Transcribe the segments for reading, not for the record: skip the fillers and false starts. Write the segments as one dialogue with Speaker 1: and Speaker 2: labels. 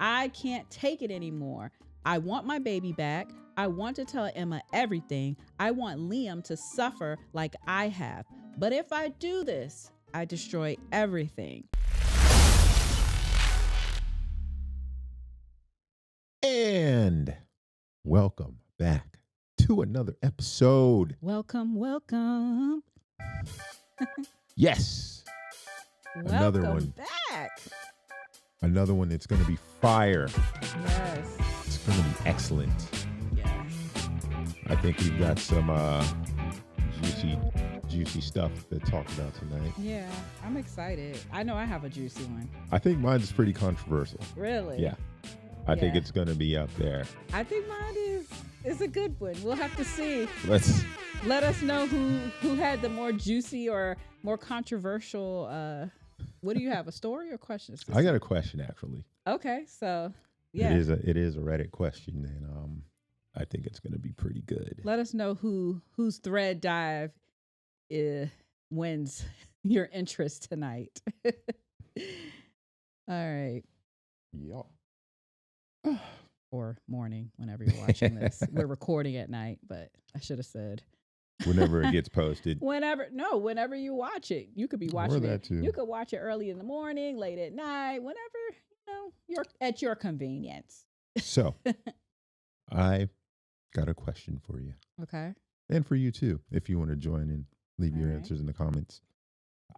Speaker 1: I can't take it anymore. I want my baby back. I want to tell Emma everything. I want Liam to suffer like I have. But if I do this, I destroy everything.
Speaker 2: And welcome back to another episode.
Speaker 1: Welcome.
Speaker 2: Yes. Another
Speaker 1: Welcome
Speaker 2: one.
Speaker 1: back.
Speaker 2: Another one that's going to be fire.
Speaker 1: Yes.
Speaker 2: It's going to be excellent.
Speaker 1: Yes.
Speaker 2: I think we've got some juicy stuff to talk about tonight.
Speaker 1: Yeah, I'm excited. I know I have a juicy one.
Speaker 2: I think mine's pretty controversial.
Speaker 1: Really?
Speaker 2: Yeah. I think it's going to be up there.
Speaker 1: I think mine is a good one. We'll have to see.
Speaker 2: Let
Speaker 1: us know who had the more juicy or more controversial. What do you have? A story or questions?
Speaker 2: I got a question actually.
Speaker 1: Okay, so yeah,
Speaker 2: it is a Reddit question, and I think it's going to be pretty good.
Speaker 1: Let us know whose thread dive wins your interest tonight. All right.
Speaker 2: Yeah.
Speaker 1: Or morning, whenever you're watching this. We're recording at night, but I should have said
Speaker 2: whenever it gets posted.
Speaker 1: Whenever you watch it. You could be watching
Speaker 2: that
Speaker 1: it.
Speaker 2: too.
Speaker 1: You could watch it early in the morning, late at night, whenever, you're at your convenience.
Speaker 2: So, I got a question for you.
Speaker 1: Okay.
Speaker 2: And for you too, if you want to join and leave your
Speaker 1: All right.
Speaker 2: answers in the comments.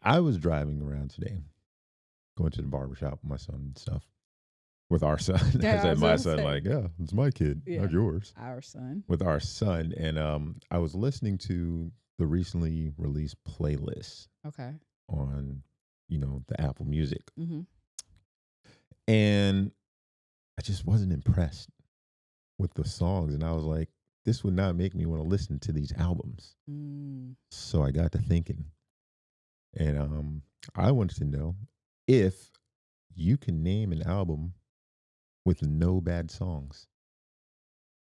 Speaker 2: I was driving around today, going to the barbershop with my son and stuff. With our son.
Speaker 1: Yeah,
Speaker 2: I said my son, like, yeah, it's my kid, not yours.
Speaker 1: Our son.
Speaker 2: With our son. And I was listening to the recently released playlist.
Speaker 1: Okay.
Speaker 2: On, the Apple Music.
Speaker 1: Mm-hmm.
Speaker 2: And I just wasn't impressed with the songs. And I was like, this would not make me want to listen to these albums. So I got to thinking. And I wanted to know if you can name an album with no bad songs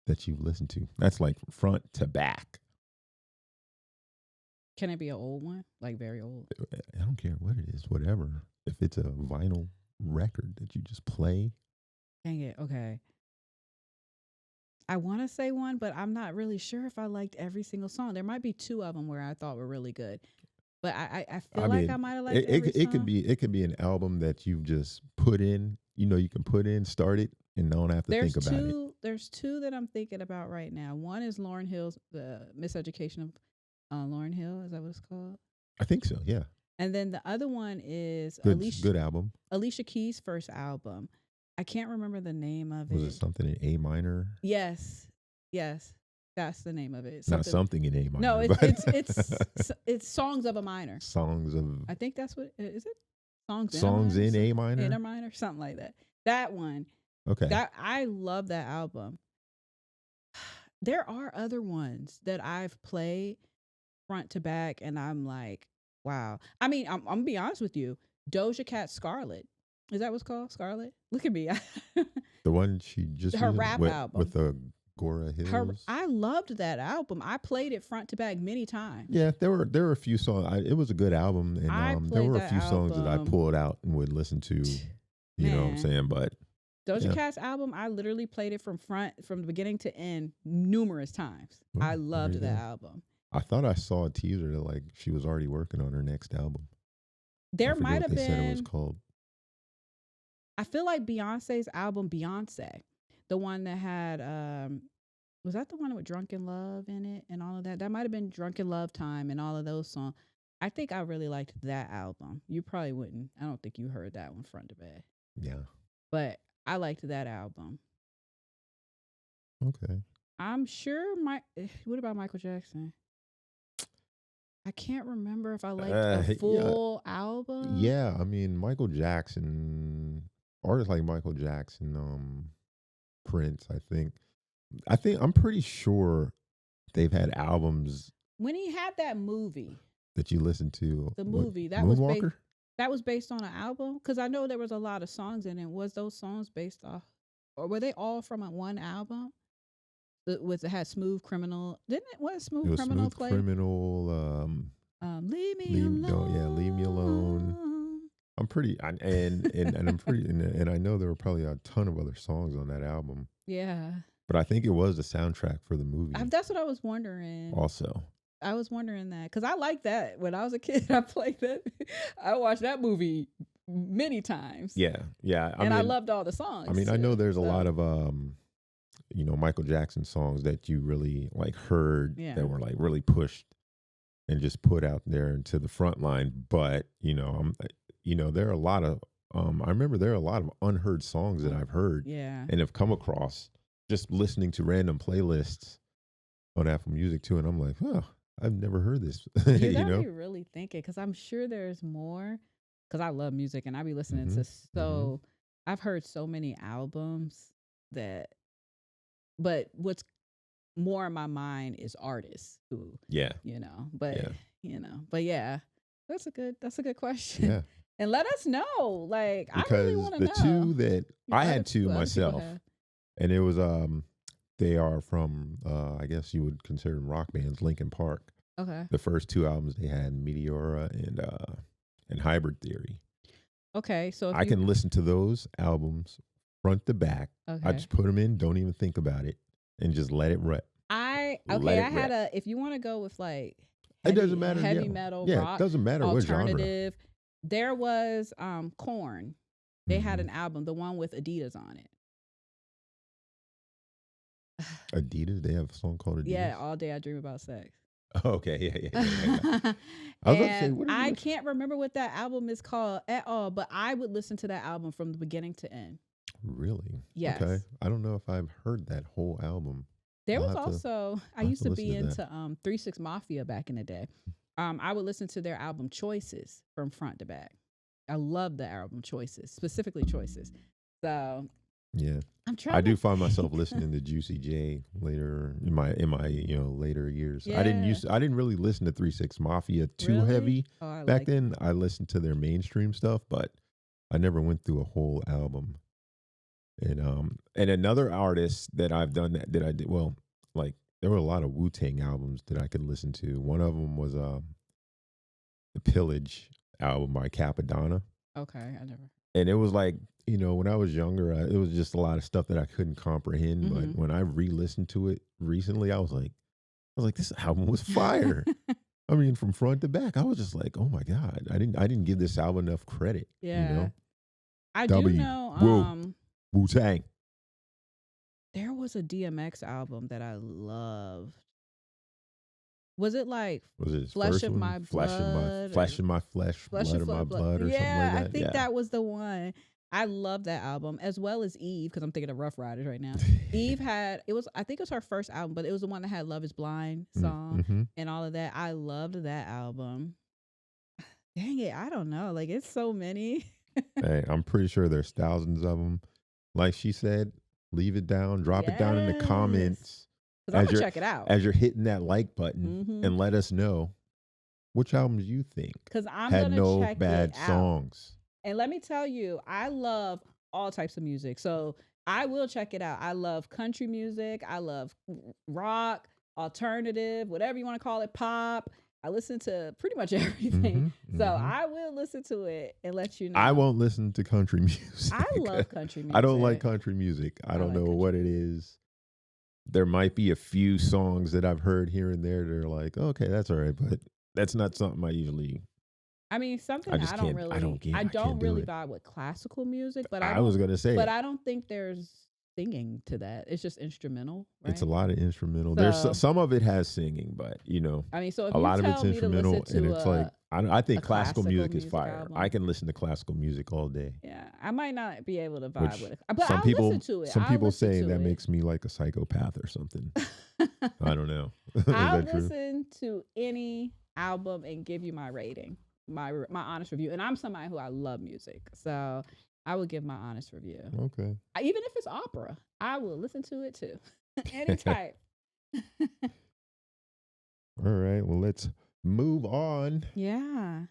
Speaker 2: that you've listened to. That's like front to back.
Speaker 1: Can it be an old one? Like very old?
Speaker 2: I don't care what it is, whatever. If it's a vinyl record that you just play.
Speaker 1: Dang it. Okay. I want to say one, but I'm not really sure if I liked every single song. There might be two of them where I thought were really good. But I feel like I might have liked every song.
Speaker 2: It could be an album that you've just put in. You can put in, start it, and don't have to think about it.
Speaker 1: There's two that I'm thinking about right now. One is Lauryn Hill's The Miseducation of Lauryn Hill. Is that what it's called?
Speaker 2: I think so, yeah.
Speaker 1: And then the other one is
Speaker 2: good album.
Speaker 1: Alicia Keys' first album. I can't remember the name of it.
Speaker 2: Was it something in A minor?
Speaker 1: Yes. That's the name of it.
Speaker 2: Not something in A minor.
Speaker 1: No, it's Songs of a Minor.
Speaker 2: Songs of.
Speaker 1: I think that's what is it.
Speaker 2: Songs in A minor.
Speaker 1: In a minor, something like that. That one.
Speaker 2: Okay.
Speaker 1: I love that album. There are other ones that I've played front to back, and I'm like, wow. I mean, I'm gonna be honest with you. Doja Cat Scarlet. Is that what's called? Scarlet? Look at me.
Speaker 2: The one she just
Speaker 1: her rap album
Speaker 2: with the Gora Hills.
Speaker 1: I loved that album. I played it front to back many times.
Speaker 2: Yeah, there were a few songs. It was a good album, and there were a few songs that I pulled out and would listen to. You know what I'm saying? But
Speaker 1: Doja Cat's album, I literally played it from the beginning to end numerous times. I loved that album.
Speaker 2: I thought I saw a teaser that like she was already working on her next album.
Speaker 1: There might have been.
Speaker 2: They said it was called.
Speaker 1: I feel like Beyonce's album, Beyonce, the one that had, was that the one with Drunken Love in it and all of that? That might have been Drunken Love Time and all of those songs. I think I really liked that album. You probably wouldn't. I don't think you heard that one front to back.
Speaker 2: Yeah.
Speaker 1: But I liked that album.
Speaker 2: Okay.
Speaker 1: I'm sure what about Michael Jackson? I can't remember if I liked a full album.
Speaker 2: Yeah, I mean, Michael Jackson, artists like Michael Jackson, Prince, I'm pretty sure they've had albums.
Speaker 1: When he had that movie.
Speaker 2: That you listened to.
Speaker 1: The movie. That was based on an album? Because I know there was a lot of songs in it. Was those songs based off, or were they all from one album? It had Smooth Criminal. Didn't it? What Smooth Criminal play?
Speaker 2: Criminal.
Speaker 1: Leave me alone.
Speaker 2: Leave me alone. I'm pretty and I'm pretty and I know there were probably a ton of other songs on that album,
Speaker 1: Yeah.
Speaker 2: but I think it was the soundtrack for the movie
Speaker 1: That's what I was wondering.
Speaker 2: also.
Speaker 1: I was wondering that because I liked that when I was a kid. I played that. I watched that movie many times.
Speaker 2: Yeah, yeah.
Speaker 1: And I loved all the songs.
Speaker 2: I mean, I know there's a
Speaker 1: so.
Speaker 2: lot of Michael Jackson songs that you really like heard that were like really pushed and just put out there into the front line. But there are a lot of I remember there are a lot of unheard songs that I've heard and have come across just listening to random playlists on Apple Music too, and I'm like, oh, I've never heard this.
Speaker 1: You got me really thinking because I'm sure there's more. Because I love music and I be listening to I've heard so many albums but what's more in my mind is artists who but that's a good question.
Speaker 2: Yeah.
Speaker 1: And let us know, like,
Speaker 2: because
Speaker 1: I really want to know.
Speaker 2: The two that I had two myself, and it was they are from I guess you would consider them rock bands, Linkin Park.
Speaker 1: Okay.
Speaker 2: The first two albums they had, Meteora and Hybrid Theory.
Speaker 1: Okay, so
Speaker 2: I can listen to those albums front to back.
Speaker 1: Okay.
Speaker 2: I just put them in, don't even think about it, and just let it rip.
Speaker 1: If you want to go with like
Speaker 2: it doesn't matter,
Speaker 1: heavy metal, rock,
Speaker 2: it doesn't matter
Speaker 1: alternative. What genre. There was Korn. They had an album, the one with Adidas on it.
Speaker 2: Adidas? They have a song called Adidas?
Speaker 1: Yeah, All Day I Dream About Sex.
Speaker 2: Okay, yeah. I was about to say,
Speaker 1: I can't remember what that album is called at all, but I would listen to that album from the beginning to end.
Speaker 2: Really?
Speaker 1: Yes.
Speaker 2: Okay. I don't know if I've heard that whole album.
Speaker 1: There was also, I used to be into 3 6 Mafia back in the day. I would listen to their album Choices from front to back. I love the album Choices, specifically Choices. So
Speaker 2: yeah, I do find myself listening to Juicy J later in my later years. Yeah. I didn't really listen to 3 6 Mafia too heavy back then. I listened to their mainstream stuff, but I never went through a whole album. And another artist that I've done that I did there were a lot of Wu-Tang albums that I could listen to. One of them was the Pillage album by Capadonna.
Speaker 1: Okay, I never.
Speaker 2: And it was like, when I was younger, it was just a lot of stuff that I couldn't comprehend. Mm-hmm. But when I re-listened to it recently, I was like, this album was fire. I mean, from front to back, I was just like, oh my God, I didn't give this album enough credit.
Speaker 1: Yeah, I do know.
Speaker 2: Wu-Tang.
Speaker 1: There was a DMX album that I loved. Was it Flesh of My Blood?
Speaker 2: Flesh of My Flesh, Blood of My Blood, or something like that?
Speaker 1: I think that was the one. I love that album, as well as Eve, because I'm thinking of Rough Riders right now. Eve I think it was her first album, but it was the one that had Love Is Blind song and all of that. I loved that album. Dang it, I don't know. Like, it's so many.
Speaker 2: Hey, I'm pretty sure there's thousands of them. Like she said, leave it down, drop it down in the comments.
Speaker 1: I'm going to check it out.
Speaker 2: As you're hitting that like button and let us know which albums you think had no bad songs.
Speaker 1: And let me tell you, I love all types of music. So I will check it out. I love country music. I love rock, alternative, whatever you want to call it, pop. I listen to pretty much everything. So I will listen to it and let you know.
Speaker 2: I won't listen to country music.
Speaker 1: I love country music.
Speaker 2: I don't like country music. I don't know what it is. There might be a few songs that I've heard here and there that are like, okay, that's all right, but that's not something I usually.
Speaker 1: I mean, something I don't really vibe with classical music, but I was gonna say, but I don't think there's singing to that. It's just instrumental, right?
Speaker 2: It's a lot of instrumental. There's some of it has singing, but
Speaker 1: I mean, so if
Speaker 2: a lot of it's instrumental,
Speaker 1: and
Speaker 2: it's like I think classical music is fire. Album. I can listen to classical music all day.
Speaker 1: Yeah, I might not be able to vibe with it, but I'll listen to it.
Speaker 2: Some people say that makes me like a psychopath or something. I don't know.
Speaker 1: I'll listen to any album and give you my rating, my honest review. And I'm somebody who I love music, so I would give my honest review.
Speaker 2: Okay.
Speaker 1: Even if it's opera, I will listen to it too. Any type.
Speaker 2: All right. Well, let's move on.
Speaker 1: Yeah.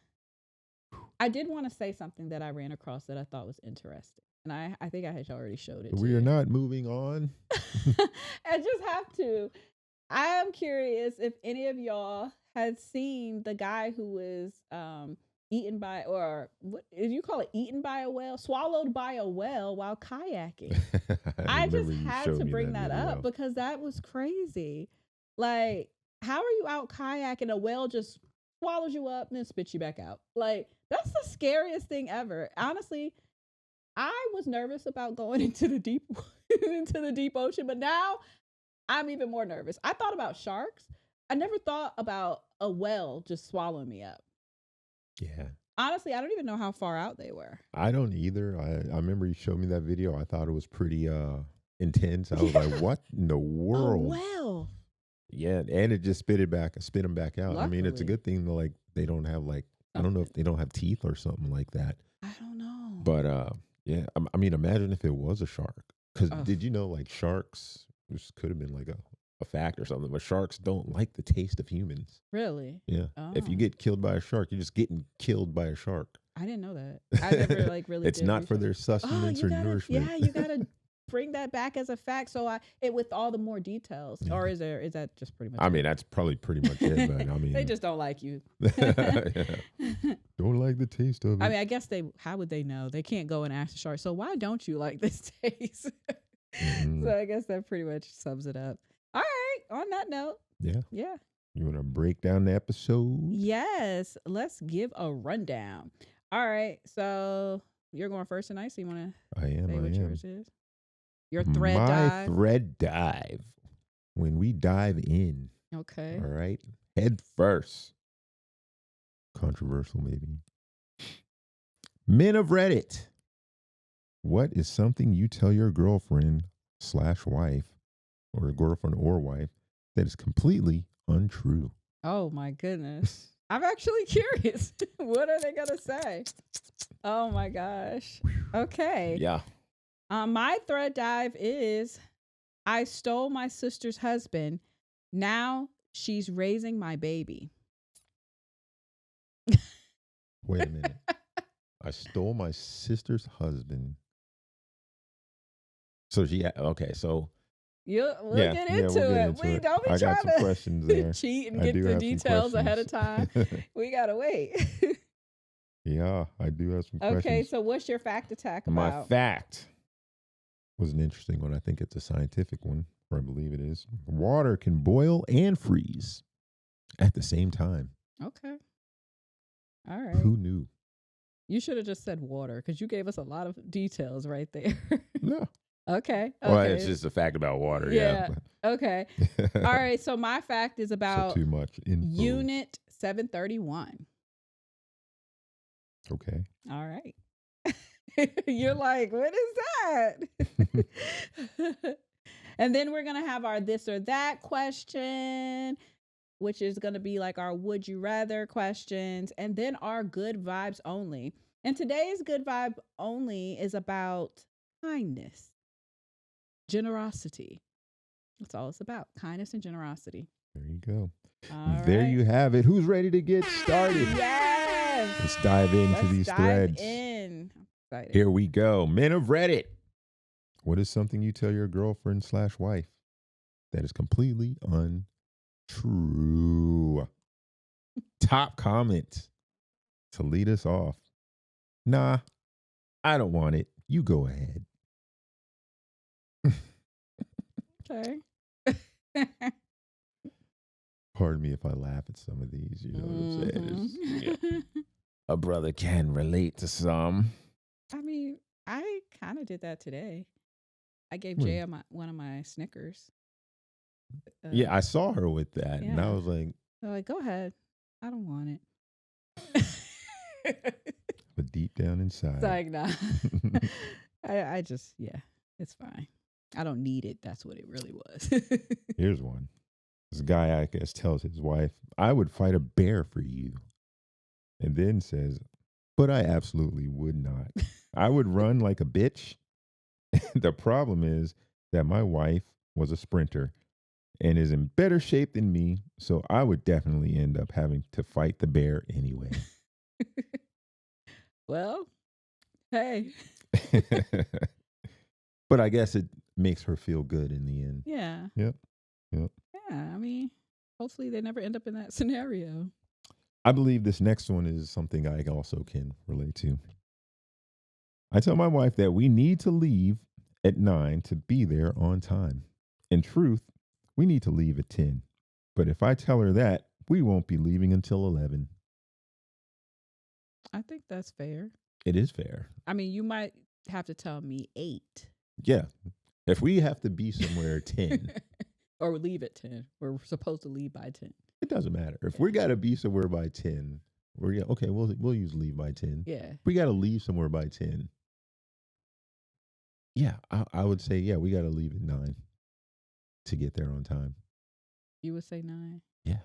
Speaker 1: I did want to say something that I ran across that I thought was interesting. And I think I had already showed it to you.
Speaker 2: We are not moving on.
Speaker 1: I just have to. I am curious if any of y'all had seen the guy who was eaten by, or what you call it, eaten by a whale, swallowed by a whale while kayaking. I just had to bring that up because that was crazy. Like, how are you out kayaking? A whale just swallows you up and then spits you back out. Like, that's the scariest thing ever. Honestly, I was nervous about going into the deep ocean, but now I'm even more nervous. I thought about sharks. I never thought about a whale just swallowing me up.
Speaker 2: Yeah.
Speaker 1: Honestly, I don't even know how far out they were.
Speaker 2: I don't either. I remember you showed me that video. I thought it was pretty intense. I was like, what in the world?
Speaker 1: A whale.
Speaker 2: Yeah, and it just spit them back out. Luckily. I mean, it's a good thing that like they don't have like I don't know if they don't have teeth or something like that.
Speaker 1: I don't know.
Speaker 2: But yeah, I mean, imagine if it was a shark. Because did you know like sharks? This could have been like a fact or something, but sharks don't like the taste of humans.
Speaker 1: Really?
Speaker 2: Yeah. Oh. If you get killed by a shark, you're just getting killed by a shark.
Speaker 1: I didn't know that. I never like really.
Speaker 2: It's not for their sustenance or nourishment.
Speaker 1: Yeah, you gotta bring that back as a fact. So with all the more details, or is that just pretty much?
Speaker 2: I mean, that's probably pretty much it. But I mean,
Speaker 1: they just don't like you.
Speaker 2: Don't like the taste of it.
Speaker 1: I mean, I guess how would they know? They can't go and ask the shark. So why don't you like this taste? So I guess that pretty much sums it up. All right. On that note.
Speaker 2: Yeah.
Speaker 1: Yeah.
Speaker 2: You want to break down the episode?
Speaker 1: Yes. Let's give a rundown. All right. So you're going first tonight. So you want to
Speaker 2: say
Speaker 1: what yours is? Your thread dive.
Speaker 2: My thread dive. When we dive in.
Speaker 1: Okay.
Speaker 2: All right. Head first. Controversial, maybe. Men of Reddit. What is something you tell your girlfriend/wife or girlfriend or wife that is completely untrue?
Speaker 1: Oh my goodness. I'm actually curious. What are they going to say? Oh my gosh. Okay.
Speaker 2: Yeah.
Speaker 1: My thread dive is I stole my sister's husband. Now she's raising my baby.
Speaker 2: Wait a minute. I stole my sister's husband. So okay, so
Speaker 1: we'll get into it. We don't be trying to questions there. Cheat and get the details ahead of time. We gotta wait.
Speaker 2: Yeah, I do have some questions.
Speaker 1: Okay, so what's your fact attack about?
Speaker 2: My fact was an interesting one. I think it's a scientific one, or I believe it is. Water can boil and freeze at the same time.
Speaker 1: Okay. All right.
Speaker 2: Who knew?
Speaker 1: You should have just said water because you gave us a lot of details right there.
Speaker 2: Yeah.
Speaker 1: Okay.
Speaker 2: Well, it's just a fact about water. Yeah.
Speaker 1: Okay. All right. So my fact is about
Speaker 2: too much info.
Speaker 1: Unit 731.
Speaker 2: Okay.
Speaker 1: All right. You're like, what is that? And then we're going to have our this or that question, which is going to be like our would you rather questions, and then our good vibes only. And today's good vibe only is about kindness. Generosity. That's all it's about. Kindness and generosity.
Speaker 2: There you go.
Speaker 1: There
Speaker 2: you have it. Who's ready to get started?
Speaker 1: Yes.
Speaker 2: Let's dive into these threads. Here we go. Men of Reddit. What is something you tell your girlfriend/wife that is completely untrue? Top comment to lead us off. Nah, I don't want it. You go ahead.
Speaker 1: Okay.
Speaker 2: Pardon me if I laugh at some of these. You know what I'm saying? Yeah. A brother can relate to some.
Speaker 1: I mean, I kind of did that today. I gave Jay one of my Snickers.
Speaker 2: Yeah, I saw her with that, and I was like,
Speaker 1: go ahead. I don't want it.
Speaker 2: But deep down inside,
Speaker 1: it's like, nah. I just, it's fine. I don't need it. That's what it really was.
Speaker 2: Here's one. This guy, I guess, tells his wife, I would fight a bear for you. And then says, but I absolutely would not. I would run like a bitch. The problem is that my wife was a sprinter and is in better shape than me. So I would definitely end up having to fight the bear anyway.
Speaker 1: Well, hey.
Speaker 2: But I guess it makes her feel good in the end.
Speaker 1: Yeah.
Speaker 2: Yep.
Speaker 1: Yeah. I mean, hopefully they never end up in that scenario.
Speaker 2: I believe this next one is something I also can relate to. I tell my wife that we need to leave at 9 to be there on time. In truth, we need to leave at 10. But if I tell her that, we won't be leaving until 11.
Speaker 1: I think that's fair.
Speaker 2: It is fair.
Speaker 1: I mean, you might have to tell me 8.
Speaker 2: Yeah. If we have to be somewhere at 10,
Speaker 1: or leave at 10. We're supposed to leave by 10.
Speaker 2: it doesn't matter. If we got to be somewhere by 10, okay, we'll use leave by 10.
Speaker 1: Yeah.
Speaker 2: We got to leave somewhere by 10. Yeah, I would say, yeah, we got to leave at 9 to get there on time.
Speaker 1: You would say 9?
Speaker 2: Yeah.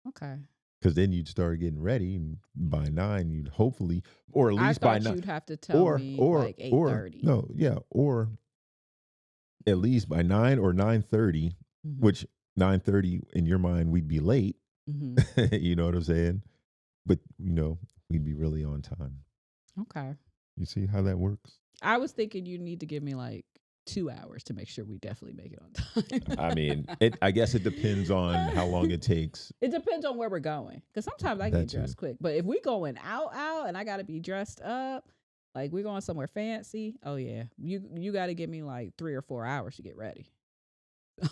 Speaker 1: Okay.
Speaker 2: Because then you'd start getting ready, and by 9, you'd hopefully, or at least by 9.
Speaker 1: You'd have to tell me like 8:30.
Speaker 2: No, yeah, or at least by 9 or 9:30, which 9:30 in your mind we'd be late. You know what I'm saying? But we'd be really on time.
Speaker 1: Okay.
Speaker 2: You see how that works?
Speaker 1: I was thinking you need to give me like 2 hours to make sure we definitely make it on time.
Speaker 2: I mean, I guess it depends on how long it takes.
Speaker 1: It depends on where we're going. Because sometimes I get dressed quick. But if we going out and I got to be dressed up, like we're going somewhere fancy, oh yeah, you got to give me like 3 or 4 hours to get ready.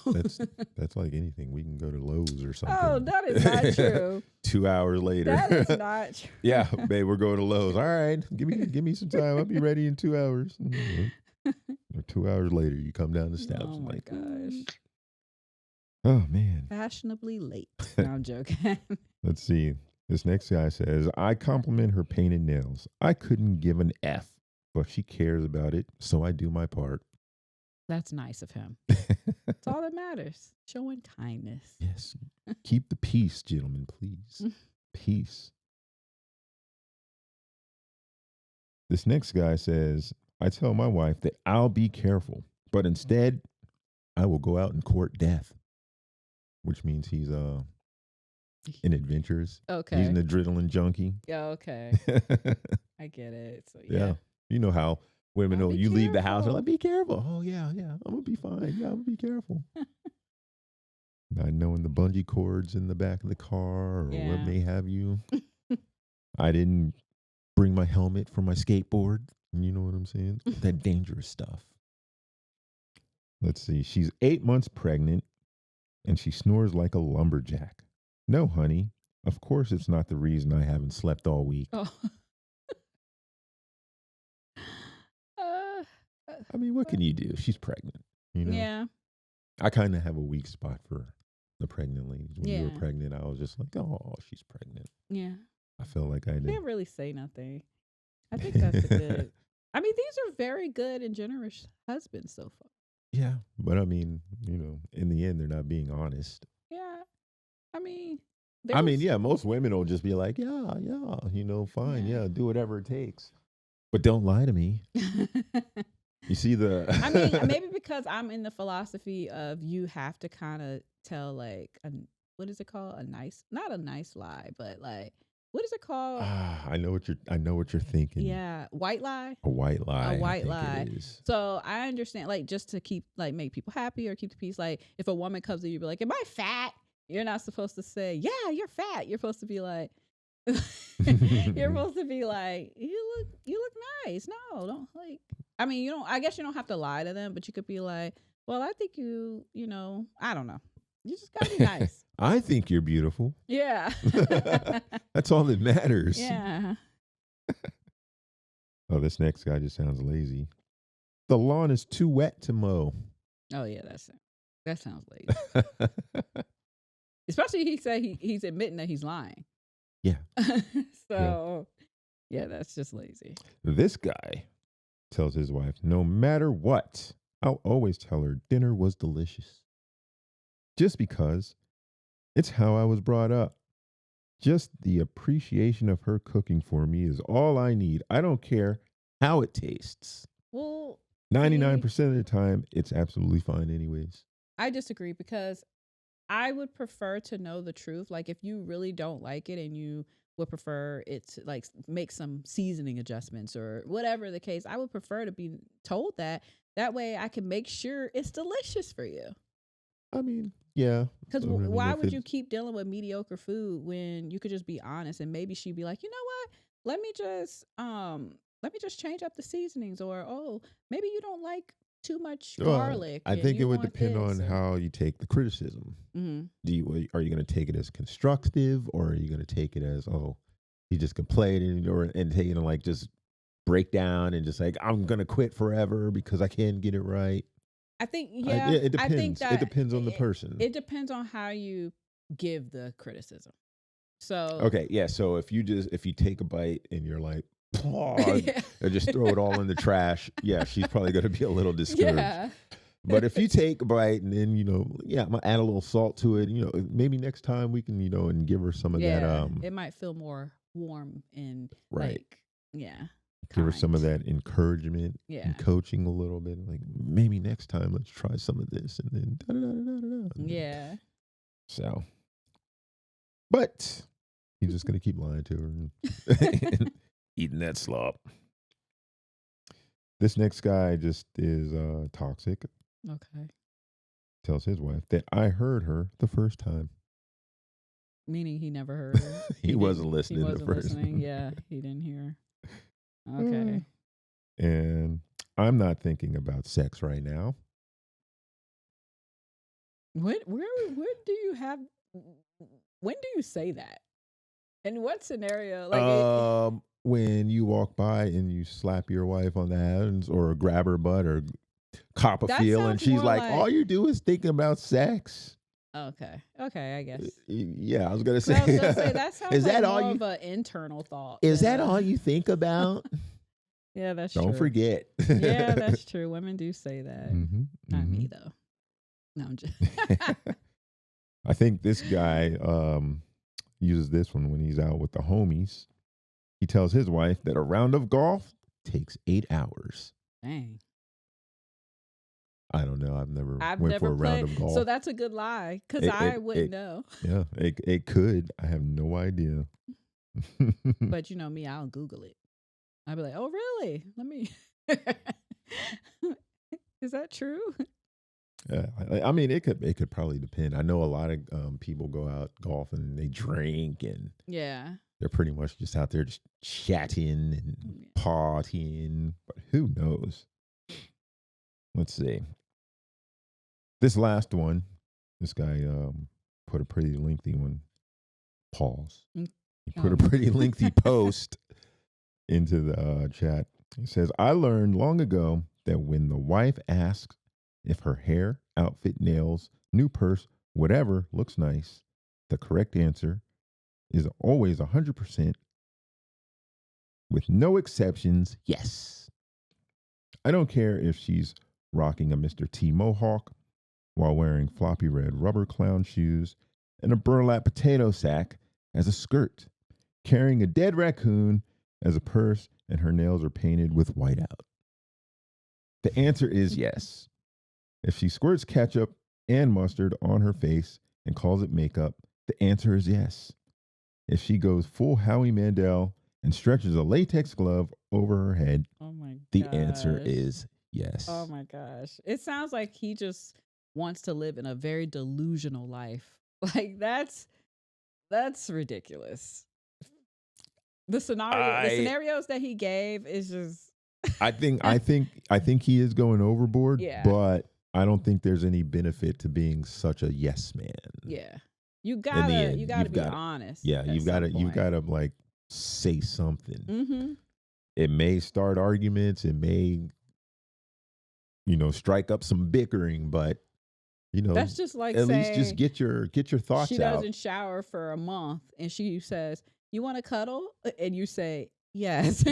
Speaker 2: That's like anything. We can go to Lowe's or something.
Speaker 1: Oh, that is not true.
Speaker 2: 2 hours later.
Speaker 1: That is not true.
Speaker 2: Yeah, babe, we're going to Lowe's. All right, give me some time. I'll be ready in 2 hours. 2 hours later, you come down the steps.
Speaker 1: Oh my gosh.
Speaker 2: Oh man.
Speaker 1: Fashionably late. No, I'm joking.
Speaker 2: Let's see. This next guy says, I compliment her painted nails. I couldn't give an F, but she cares about it, so I do my part.
Speaker 1: That's nice of him. That's all that matters. Showing kindness.
Speaker 2: Yes. Keep the peace, gentlemen, please. Peace. This next guy says, I tell my wife that I'll be careful, but instead I will go out and court death, which means he's an adventurous.
Speaker 1: Okay.
Speaker 2: He's an adrenaline junkie.
Speaker 1: Yeah, okay. I get it. So
Speaker 2: yeah. You know how women know you leave the house, they're like, be careful. Oh, yeah, I'm going to be fine. Yeah, I'm going to be careful. Not knowing the bungee cords in the back of the car or what may have you. I didn't bring my helmet for my skateboard. You know what I'm saying? That dangerous stuff. Let's see. She's 8 months pregnant and she snores like a lumberjack. No, honey. Of course it's not the reason I haven't slept all week.
Speaker 1: Oh.
Speaker 2: I mean, what can you do? She's pregnant.
Speaker 1: Yeah.
Speaker 2: I kind of have a weak spot for the pregnant ladies. When you were pregnant, I was just like, oh, she's pregnant.
Speaker 1: Yeah.
Speaker 2: I felt like I did.
Speaker 1: Can't really say nothing. I think that's a good. I mean, these are very good and generous husbands so far.
Speaker 2: Yeah, but I mean, in the end, they're not being honest.
Speaker 1: Yeah, I mean,
Speaker 2: yeah, most women will just be like, yeah, fine, yeah, do whatever it takes, but don't lie to me. You see the?
Speaker 1: I mean, maybe because I'm in the philosophy of you have to kind of tell like what is it called? Not a nice lie, but like. What is it called?
Speaker 2: I know what you're thinking.
Speaker 1: Yeah, white lie.
Speaker 2: A white lie.
Speaker 1: A white lie.
Speaker 2: It is.
Speaker 1: So I understand, like, just to keep make people happy or keep the peace. Like, if a woman comes to you, be like, "Am I fat?" You're not supposed to say, "Yeah, you're fat." You're supposed to be like, "You're supposed to be like, you look nice." No, don't like. I mean, you don't. I guess you don't have to lie to them, but you could be like, "Well, I think I don't know." You just gotta be nice.
Speaker 2: I think you're beautiful.
Speaker 1: Yeah.
Speaker 2: That's all that matters.
Speaker 1: Yeah.
Speaker 2: Oh, this next guy just sounds lazy. The lawn is too wet to mow.
Speaker 1: Oh yeah, that sounds lazy. Especially he said he's admitting that he's lying.
Speaker 2: Yeah.
Speaker 1: So yeah, that's just lazy.
Speaker 2: This guy tells his wife, no matter what, I'll always tell her dinner was delicious. Just because it's how I was brought up. Just the appreciation of her cooking for me is all I need. I don't care how it tastes.
Speaker 1: Well,
Speaker 2: 99% of the time, it's absolutely fine anyways.
Speaker 1: I disagree because I would prefer to know the truth. Like if you really don't like it and you would prefer it to like make some seasoning adjustments or whatever the case, I would prefer to be told that. That way I can make sure it's delicious for you.
Speaker 2: I mean, yeah.
Speaker 1: Because
Speaker 2: I mean,
Speaker 1: why
Speaker 2: if
Speaker 1: would you
Speaker 2: it's
Speaker 1: keep dealing with mediocre food when you could just be honest and maybe she'd be like, you know what? Let me just change up the seasonings, or oh, maybe you don't like too much garlic
Speaker 2: I
Speaker 1: and
Speaker 2: think it
Speaker 1: you
Speaker 2: would
Speaker 1: want
Speaker 2: depend on
Speaker 1: this, or
Speaker 2: how you take the criticism.
Speaker 1: mm-hmm.
Speaker 2: Are you going to take it as constructive, or are you going to take it as, oh, he just complained, and take it and like just break down and just like, I'm going to quit forever because I can't get it right?
Speaker 1: I think,
Speaker 2: It
Speaker 1: I think
Speaker 2: depends. It
Speaker 1: that
Speaker 2: depends on the person.
Speaker 1: it depends on how you give the criticism. So
Speaker 2: Okay, yeah. So if you take a bite and you're like,
Speaker 1: yeah.
Speaker 2: or just throw it all in the trash, yeah, she's probably going to be a little discouraged.
Speaker 1: Yeah.
Speaker 2: But if you take a bite and then, yeah, I'm gonna add a little salt to it, maybe next time we can, and give her some of that.
Speaker 1: It might feel more warm and
Speaker 2: Right.
Speaker 1: like, yeah.
Speaker 2: Give her some of
Speaker 1: kind.
Speaker 2: that encouragement
Speaker 1: Yeah.
Speaker 2: and coaching a little bit. Like, maybe next time let's try some of this, and then da-da-da-da-da-da.
Speaker 1: Yeah.
Speaker 2: So, but he's just gonna keep lying to her and eating that slop. This next guy just is toxic.
Speaker 1: Okay.
Speaker 2: Tells his wife that I heard her the first time.
Speaker 1: Meaning he never heard her.
Speaker 2: He wasn't listening.
Speaker 1: He wasn't
Speaker 2: the first.
Speaker 1: listening. Yeah, he didn't hear. Okay.
Speaker 2: And I'm not thinking about sex right now.
Speaker 1: Where do you have? When do you say that? In what scenario? Like
Speaker 2: when you walk by and you slap your wife on the hands or grab her butt or cop a feel, and she's like, all you do is thinking about sex.
Speaker 1: Okay, I guess.
Speaker 2: Yeah, I was gonna say.
Speaker 1: That sounds
Speaker 2: is
Speaker 1: like
Speaker 2: that
Speaker 1: more
Speaker 2: all
Speaker 1: of an internal thought.
Speaker 2: Is that all you think about?
Speaker 1: Yeah, that's true.
Speaker 2: Don't forget.
Speaker 1: Yeah, that's true. Women do say that.
Speaker 2: Mm-hmm,
Speaker 1: Not me though. No, I'm just.
Speaker 2: I think this guy uses this one when he's out with the homies. He tells his wife that a round of golf takes 8 hours.
Speaker 1: Dang.
Speaker 2: I don't know. I've never went for a round of golf.
Speaker 1: So that's a good lie, because I wouldn't know.
Speaker 2: Yeah, it could. I have no idea.
Speaker 1: But you know me, I'll Google it. I'll be like, oh, really? Let me. Is that true?
Speaker 2: I mean, it could probably depend. I know a lot of people go out golfing and they drink, and they're pretty much just out there just chatting and partying. But who knows? Let's see. This last one, this guy put a pretty lengthy one. Pause. He put a pretty lengthy post into the chat. He says, I learned long ago that when the wife asks if her hair, outfit, nails, new purse, whatever looks nice, the correct answer is always 100%, with no exceptions, yes. I don't care if she's rocking a Mr. T mohawk while wearing floppy red rubber clown shoes and a burlap potato sack as a skirt, carrying a dead raccoon as a purse, and her nails are painted with whiteout. The answer is yes. If she squirts ketchup and mustard on her face and calls it makeup, the answer is yes. If she goes full Howie Mandel and stretches a latex glove over her head, the answer is yes.
Speaker 1: Oh my gosh. It sounds like he just wants to live in a very delusional life. Like that's ridiculous. The scenarios that he gave is just
Speaker 2: I think he is going overboard, but I don't think there's any benefit to being such a yes man.
Speaker 1: Yeah. You gotta be honest.
Speaker 2: Yeah, you've gotta like say something.
Speaker 1: Mm-hmm.
Speaker 2: It may start arguments, it may, strike up some bickering, but
Speaker 1: that's just like
Speaker 2: at least just get your thoughts out.
Speaker 1: She doesn't shower for a month and she says, you want to cuddle? And you say, yes.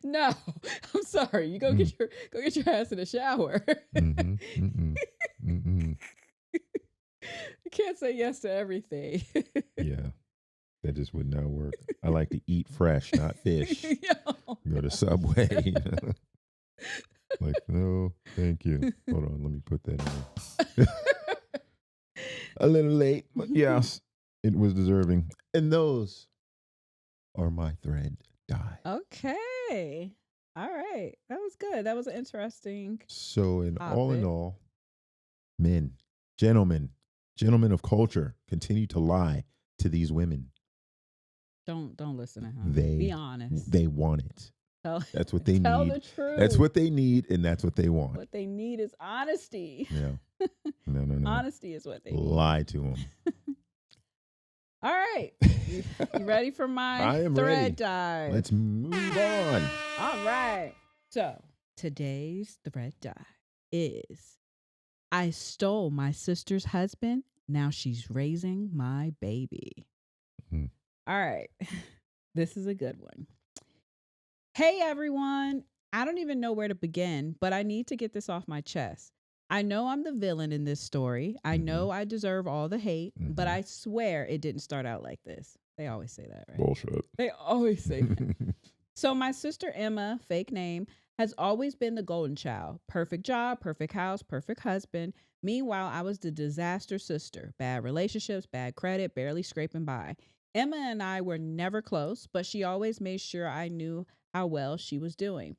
Speaker 1: No, I'm sorry. You go get your ass in the shower. You can't say yes to everything.
Speaker 2: Yeah, that just would not work. I like to eat fresh, not fish. Go to Subway. Like, no, thank you. Hold on, let me put that in. A little late, but yes, it was deserving. And those are my thread die.
Speaker 1: Okay. All right. That was good. That was interesting.
Speaker 2: So all in all, Men, gentlemen, gentlemen of culture, continue to lie to these women.
Speaker 1: Don't listen to him. Be honest.
Speaker 2: They want it. That's what they need.
Speaker 1: Tell the truth.
Speaker 2: That's what they need, and that's what they want.
Speaker 1: What they need is honesty.
Speaker 2: Yeah. No.
Speaker 1: Honesty is what they need.
Speaker 2: Lie to them.
Speaker 1: All right. You ready for my thread dive?
Speaker 2: Let's move on.
Speaker 1: All right. So today's thread dive is I stole my sister's husband. Now she's raising my baby. Mm-hmm. All right. This is a good one. Hey, everyone. I don't even know where to begin, but I need to get this off my chest. I know I'm the villain in this story. I know I deserve all the hate, but I swear it didn't start out like this. They always say that, right?
Speaker 2: Bullshit.
Speaker 1: They always say that. So my sister Emma, fake name, has always been the golden child. Perfect job, perfect house, perfect husband. Meanwhile, I was the disaster sister. Bad relationships, bad credit, barely scraping by. Emma and I were never close, but she always made sure I knew how well she was doing.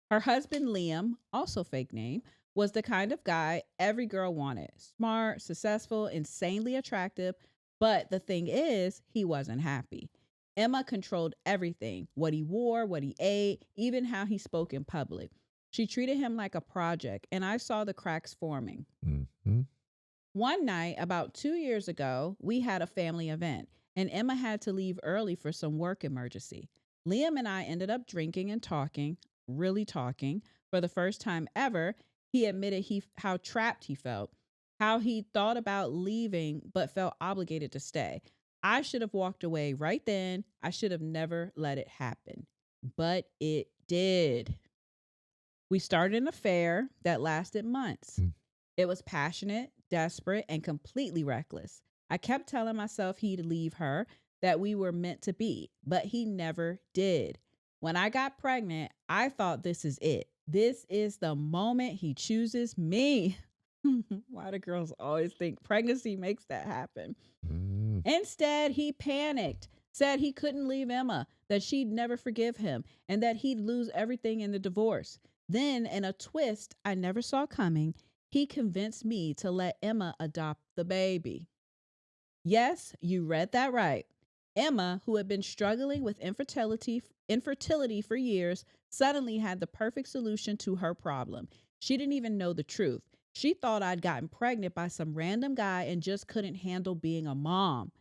Speaker 1: Her husband, Liam, also fake name, was the kind of guy every girl wanted. Smart, successful, insanely attractive. But the thing is, he wasn't happy. Emma controlled everything, what he wore, what he ate, even how he spoke in public. She treated him like a project, and I saw the cracks forming. Mm-hmm. One night, about 2 years ago, we had a family event, and Emma had to leave early for some work emergency. Liam and I ended up drinking and talking, really talking. For the first time ever, he admitted how trapped he felt, how he thought about leaving but felt obligated to stay. I should have walked away right then. I should have never let it happen. But it did. We started an affair that lasted months. It was passionate, desperate, and completely reckless. I kept telling myself he'd leave her, that we were meant to be, but he never did. When I got pregnant, I thought this is it. This is the moment he chooses me. Why do girls always think pregnancy makes that happen? Instead, he panicked, said he couldn't leave Emma, that she'd never forgive him, and that he'd lose everything in the divorce. Then, in a twist I never saw coming, he convinced me to let Emma adopt the baby. Yes, you read that right. Emma, who had been struggling with infertility for years, suddenly had the perfect solution to her problem. She didn't even know the truth. She thought I'd gotten pregnant by some random guy and just couldn't handle being a mom.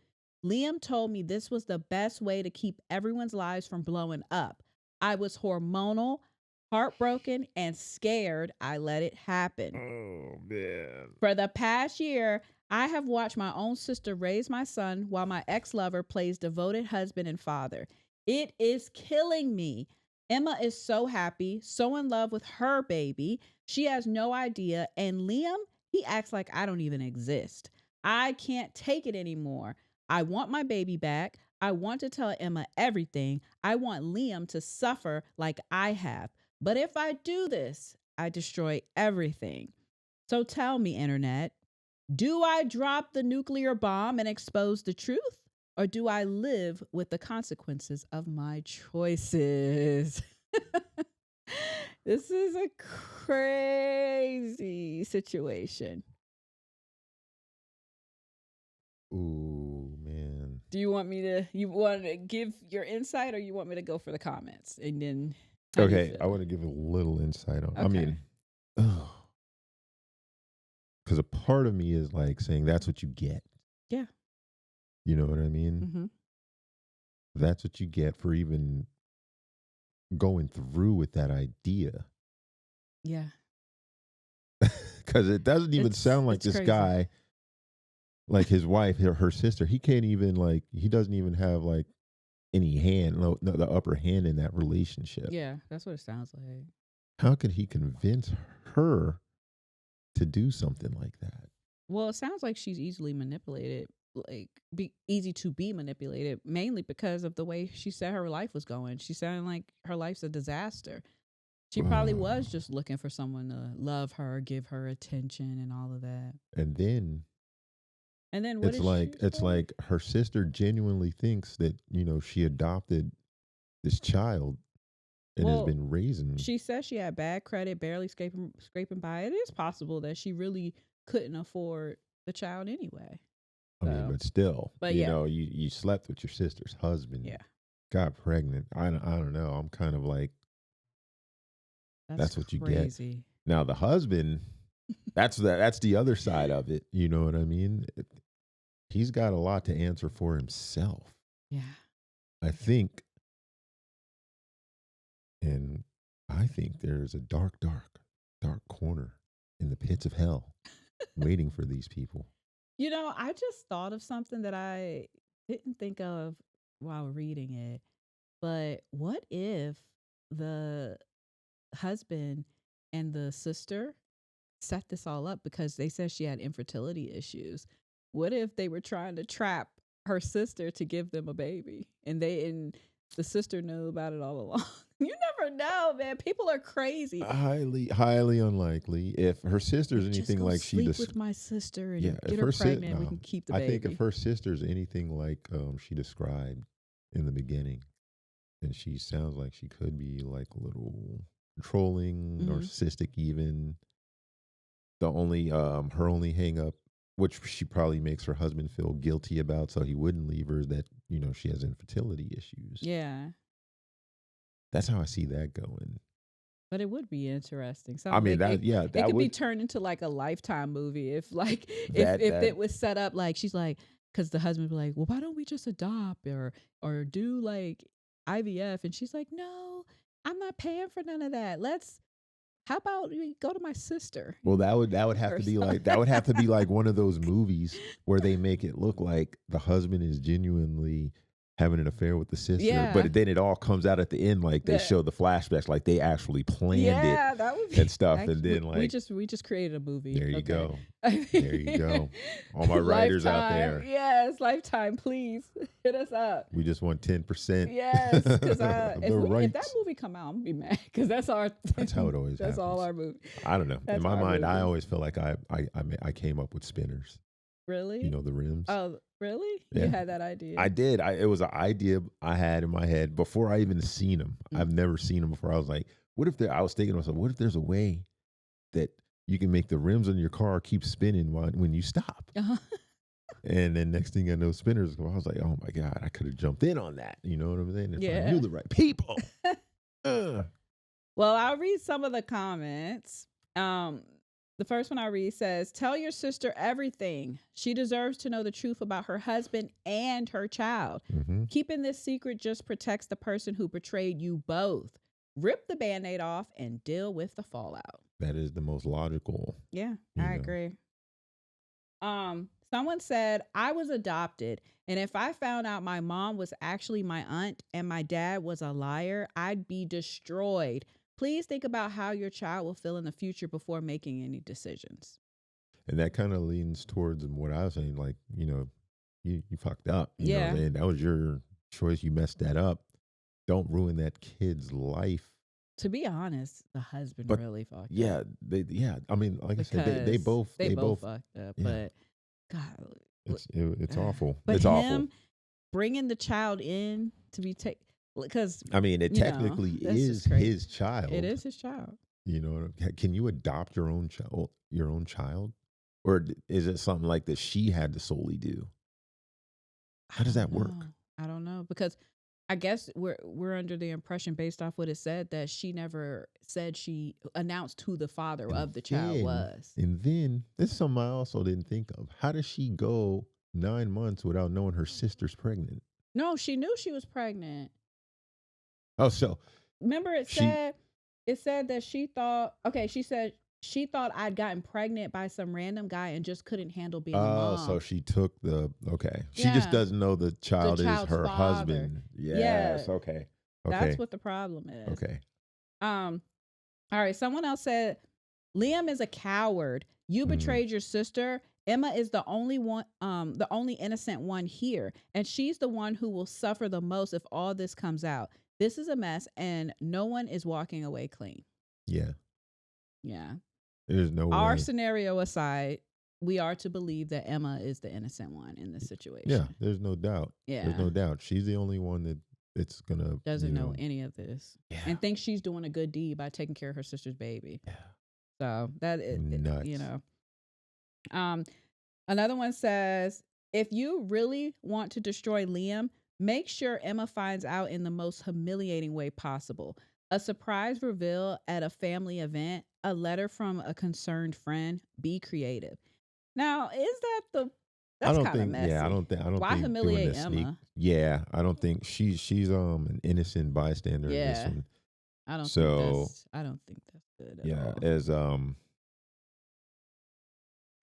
Speaker 1: Liam told me this was the best way to keep everyone's lives from blowing up. I was hormonal, heartbroken, and scared. I let it happen.
Speaker 2: Oh, man.
Speaker 1: For the past year, I have watched my own sister raise my son while my ex-lover plays devoted husband and father. It is killing me. Emma is so happy, so in love with her baby. She has no idea. And Liam, he acts like I don't even exist. I can't take it anymore. I want my baby back. I want to tell Emma everything. I want Liam to suffer like I have. But if I do this, I destroy everything. So tell me, internet, do I drop the nuclear bomb and expose the truth? Or do I live with the consequences of my choices? This is a crazy situation.
Speaker 2: Ooh, man.
Speaker 1: Do you want to give your insight, or you want me to go for the comments? And then
Speaker 2: okay, I want to give a little insight on. Okay. I mean, because a part of me is like saying that's what you get.
Speaker 1: Yeah.
Speaker 2: You know what I mean?
Speaker 1: Mm-hmm.
Speaker 2: That's what you get for even going through with that idea.
Speaker 1: Yeah.
Speaker 2: Because it doesn't even sound like this crazy guy, like his wife, her sister, he can't even he doesn't even have any hand, no, the upper hand in that relationship.
Speaker 1: Yeah, that's what it sounds like.
Speaker 2: How could he convince her to do something like that?
Speaker 1: Well, it sounds like she's easily manipulated, easy to be manipulated, mainly because of the way she said her life was going. She sounded like her life's a disaster. She probably was just looking for someone to love her, give her attention, and all of that.
Speaker 2: And then
Speaker 1: what
Speaker 2: it's like her sister genuinely thinks that she adopted this child and has been raising.
Speaker 1: She says she had bad credit, barely scraping by. It is possible that she really couldn't afford the child anyway.
Speaker 2: I mean,
Speaker 1: So,
Speaker 2: but still,
Speaker 1: but
Speaker 2: you
Speaker 1: yeah,
Speaker 2: know, you slept with your sister's husband,
Speaker 1: yeah,
Speaker 2: got pregnant. I don't know. I'm kind of like,
Speaker 1: that's
Speaker 2: that's what you get.
Speaker 1: crazy.
Speaker 2: Now the husband, that's the other side of it. You know what I mean? He's got a lot to answer for himself.
Speaker 1: Yeah.
Speaker 2: I think, and I think there's a dark, dark, dark corner in the pits of hell waiting for these people.
Speaker 1: You know, I just thought of something that I didn't think of while reading it. But what if the husband and the sister set this all up because they said she had infertility issues? What if they were trying to trap her sister to give them a baby and the sister knew about it all along? You never know, man. People are crazy.
Speaker 2: Highly, highly unlikely. If her sister's
Speaker 1: Like, just
Speaker 2: anything
Speaker 1: go
Speaker 2: like
Speaker 1: sleep with my sister and
Speaker 2: yeah, if
Speaker 1: get her
Speaker 2: her
Speaker 1: pregnant. We can keep the
Speaker 2: I think if
Speaker 1: baby.
Speaker 2: her sister's anything like she described in the beginning, then she sounds like she could be like a little controlling,
Speaker 1: Mhm.
Speaker 2: narcissistic, even. The only her only hang up, which she probably makes her husband feel guilty about, so he wouldn't leave her, is that she has infertility issues.
Speaker 1: Yeah.
Speaker 2: That's how I see that going.
Speaker 1: But it would be interesting.
Speaker 2: I
Speaker 1: Something
Speaker 2: mean
Speaker 1: like it
Speaker 2: that
Speaker 1: could be
Speaker 2: would
Speaker 1: turned into like a Lifetime movie if like if
Speaker 2: that
Speaker 1: it was set up like she's like because the husband be like, well, why don't we just adopt or do like IVF? And she's like, no, I'm not paying for none of that. How about we go to my sister
Speaker 2: well, that would have
Speaker 1: or
Speaker 2: to be like
Speaker 1: something?
Speaker 2: one of those movies where they make it look like the husband is genuinely having an affair with the sister,
Speaker 1: Yeah.
Speaker 2: but then it all comes out at the end like they
Speaker 1: That
Speaker 2: show the flashbacks, like they actually planned it
Speaker 1: yeah, that would be
Speaker 2: and stuff, and
Speaker 1: actually
Speaker 2: then like
Speaker 1: we just created a movie.
Speaker 2: there you
Speaker 1: Okay.
Speaker 2: go, there you go, all my writers out
Speaker 1: Lifetime.
Speaker 2: there,
Speaker 1: Yes, Lifetime, please hit us up.
Speaker 2: we just want 10%
Speaker 1: Yes, because
Speaker 2: of
Speaker 1: if
Speaker 2: the
Speaker 1: if that
Speaker 2: rights.
Speaker 1: movie come out, I'm gonna be mad because that's our
Speaker 2: That's how it always
Speaker 1: that's all
Speaker 2: happens.
Speaker 1: our movie.
Speaker 2: I don't know. In
Speaker 1: That's
Speaker 2: my
Speaker 1: our
Speaker 2: mind, I
Speaker 1: movie.
Speaker 2: always feel like I came up with spinners.
Speaker 1: Really?
Speaker 2: The rims.
Speaker 1: Oh, really? You
Speaker 2: Yeah,
Speaker 1: had that idea?
Speaker 2: I did. It was an idea I had in my head before I even seen them.
Speaker 1: Mm.
Speaker 2: I've never seen them before. I was like, what if I was thinking to myself, what if there's a way that you can make the rims on your car keep spinning when you stop?
Speaker 1: Uh-huh.
Speaker 2: And then next thing I know, spinners go. I was like, oh my God, I could have jumped in on that. You know what I'm saying? If I
Speaker 1: Yeah.
Speaker 2: knew the right people.
Speaker 1: Well, I'll read some of the comments. The first one I read says, tell your sister everything. She deserves to know the truth about her husband and her child.
Speaker 2: Mm-hmm.
Speaker 1: Keeping this secret just protects the person who betrayed you both. Rip the Band-Aid off and deal with the fallout.
Speaker 2: That is the most logical.
Speaker 1: Yeah, I agree. Someone said, I was adopted, and if I found out my mom was actually my aunt and my dad was a liar, I'd be destroyed. Please think about how your child will feel in the future before making any decisions.
Speaker 2: And that kind of leans towards what I was saying, like, you fucked up. You know what I'm saying? That was your choice. You messed that up. Don't ruin that kid's life.
Speaker 1: To be honest, the husband really fucked up.
Speaker 2: Yeah, I mean, like I said, they both
Speaker 1: fucked up. Yeah. But God,
Speaker 2: it's awful.
Speaker 1: But
Speaker 2: it's awful.
Speaker 1: Bringing the child in to be taken, because
Speaker 2: I mean, it technically is his child.
Speaker 1: It is his child.
Speaker 2: Can you adopt your own child? Or is it something like that she had to solely do? How does that work?
Speaker 1: I don't know, because I guess we're under the impression, based off what it said, that she never said she announced who the father of the child was.
Speaker 2: And then this is something I also didn't think of. How does she go 9 months without knowing her sister's pregnant?
Speaker 1: No, she knew she was pregnant.
Speaker 2: Oh, so
Speaker 1: remember it said that she thought. Okay, she said she thought I'd gotten pregnant by some random guy and just couldn't handle being a mom.
Speaker 2: Oh, so she took she just doesn't know the child is her husband. Yes, yeah. Okay.
Speaker 1: That's what the problem is.
Speaker 2: Okay.
Speaker 1: All right, someone else said, Liam is a coward. You betrayed your sister. Emma is the only one, the only innocent one here, and she's the one who will suffer the most if all this comes out. This is a mess, and no one is walking away clean.
Speaker 2: Yeah.
Speaker 1: Yeah.
Speaker 2: There's no way.
Speaker 1: Our scenario aside, we are to believe that Emma is the innocent one in this situation.
Speaker 2: Yeah, there's no doubt.
Speaker 1: Yeah.
Speaker 2: There's no doubt. She's the only one that's going to...
Speaker 1: Doesn't know any of this.
Speaker 2: Yeah.
Speaker 1: And thinks she's doing a good deed by taking care of her sister's baby.
Speaker 2: Yeah.
Speaker 1: So that is,
Speaker 2: nuts.
Speaker 1: Um, Another one says, if you really want to destroy Liam, make sure Emma finds out in the most humiliating way possible. A surprise reveal at a family event, a letter from a concerned friend. Be creative. Now, is that the
Speaker 2: I
Speaker 1: that's
Speaker 2: don't
Speaker 1: kind of
Speaker 2: think. Yeah,
Speaker 1: messy.
Speaker 2: I don't
Speaker 1: Why
Speaker 2: think doing
Speaker 1: humiliate
Speaker 2: the sneak.
Speaker 1: Emma?
Speaker 2: Yeah, I don't think she's an innocent bystander in this
Speaker 1: Yeah.
Speaker 2: one.
Speaker 1: I don't think
Speaker 2: So
Speaker 1: that's good at
Speaker 2: yeah,
Speaker 1: all.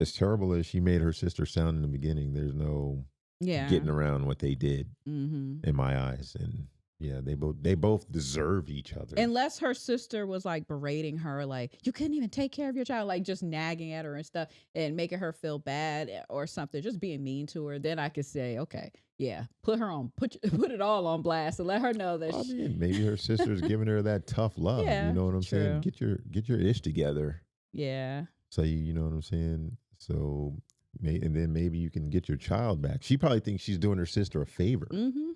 Speaker 2: as terrible as she made her sister sound in the beginning, there's no
Speaker 1: Yeah.
Speaker 2: getting around what they did
Speaker 1: Mm-hmm.
Speaker 2: in my eyes. And yeah, they both deserve each other.
Speaker 1: Unless her sister was like berating her, like, you couldn't even take care of your child, like just nagging at her and stuff and making her feel bad or something, just being mean to her, then I could say, okay, yeah, put her on, put it all on blast and let her know that
Speaker 2: I mean, maybe her sister's giving her that tough love.
Speaker 1: Yeah,
Speaker 2: You know what I'm saying?
Speaker 1: true.
Speaker 2: Get your ish together.
Speaker 1: Yeah.
Speaker 2: So you know what I'm saying? So and then maybe you can get your child back. She probably thinks she's doing her sister a favor.
Speaker 1: Mm-hmm.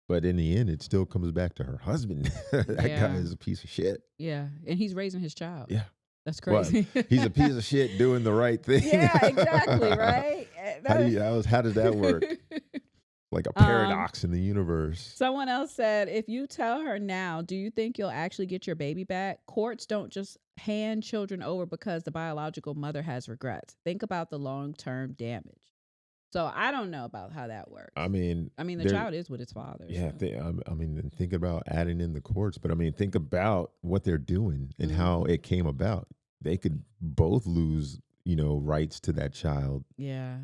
Speaker 2: But in the end, it still comes back to her husband. That guy
Speaker 1: Yeah.
Speaker 2: is a piece of shit.
Speaker 1: Yeah. And he's raising his child.
Speaker 2: Yeah.
Speaker 1: That's
Speaker 2: Well,
Speaker 1: crazy.
Speaker 2: he's a piece of shit doing the right thing.
Speaker 1: Yeah, exactly, right?
Speaker 2: How does that work? Like a paradox in the universe.
Speaker 1: Someone else said, if you tell her now, do you think you'll actually get your baby back? Courts don't just hand children over because the biological mother has regrets. Think about the long-term damage. So I don't know about how that works.
Speaker 2: I mean,
Speaker 1: the child is with its father.
Speaker 2: Yeah,
Speaker 1: so.
Speaker 2: I mean, think about adding in the courts, but I mean, think about what they're doing and how it came about. They could both lose, rights to that child.
Speaker 1: Yeah,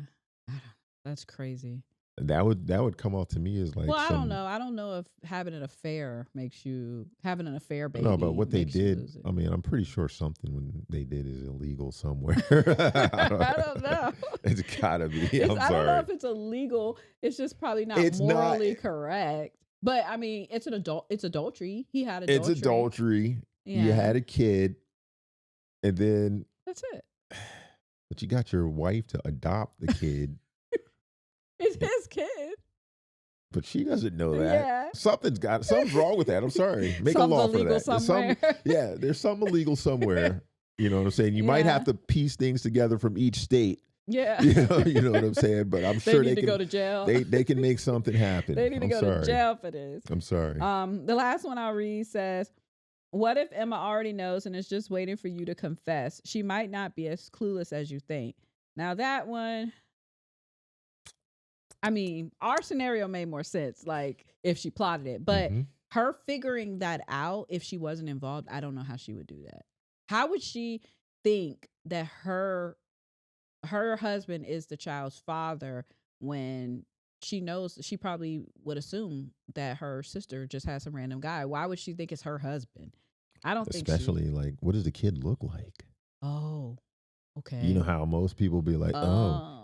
Speaker 1: that's crazy.
Speaker 2: That would come off to me as like.
Speaker 1: Well, I don't know. I don't know if having an affair makes you having an affair baby.
Speaker 2: No, but what they did, I mean, I'm pretty sure something when they did is illegal somewhere.
Speaker 1: I don't know.
Speaker 2: It's gotta be. I'm sorry.
Speaker 1: I don't know if it's illegal. It's just probably not morally correct. But I mean, it's adultery. He had adultery.
Speaker 2: It's adultery. Yeah. You had a kid, and then
Speaker 1: that's it.
Speaker 2: But you got your wife to adopt the kid.
Speaker 1: It's his kid.
Speaker 2: But she doesn't know that.
Speaker 1: Yeah.
Speaker 2: Something's wrong with that. I'm sorry. Make a law for that.
Speaker 1: Somewhere.
Speaker 2: There's something illegal somewhere. You know what I'm saying? You might have to piece things together from each state.
Speaker 1: Yeah.
Speaker 2: You know what I'm saying? But I'm sure
Speaker 1: they need to go to jail.
Speaker 2: They can make something happen.
Speaker 1: They need to go to jail for this.
Speaker 2: I'm sorry.
Speaker 1: The last one I'll read says, what if Emma already knows and is just waiting for you to confess? She might not be as clueless as you think. Now that one, I mean, our scenario made more sense, like if she plotted it, but her figuring that out, if she wasn't involved, I don't know how she would do that. How would she think that her husband is the child's father when she knows? She probably would assume that her sister just has some random guy. Why would she think it's her husband? I don't think.
Speaker 2: Especially like, what does the kid look like?
Speaker 1: Oh, okay.
Speaker 2: You know how most people be like, oh.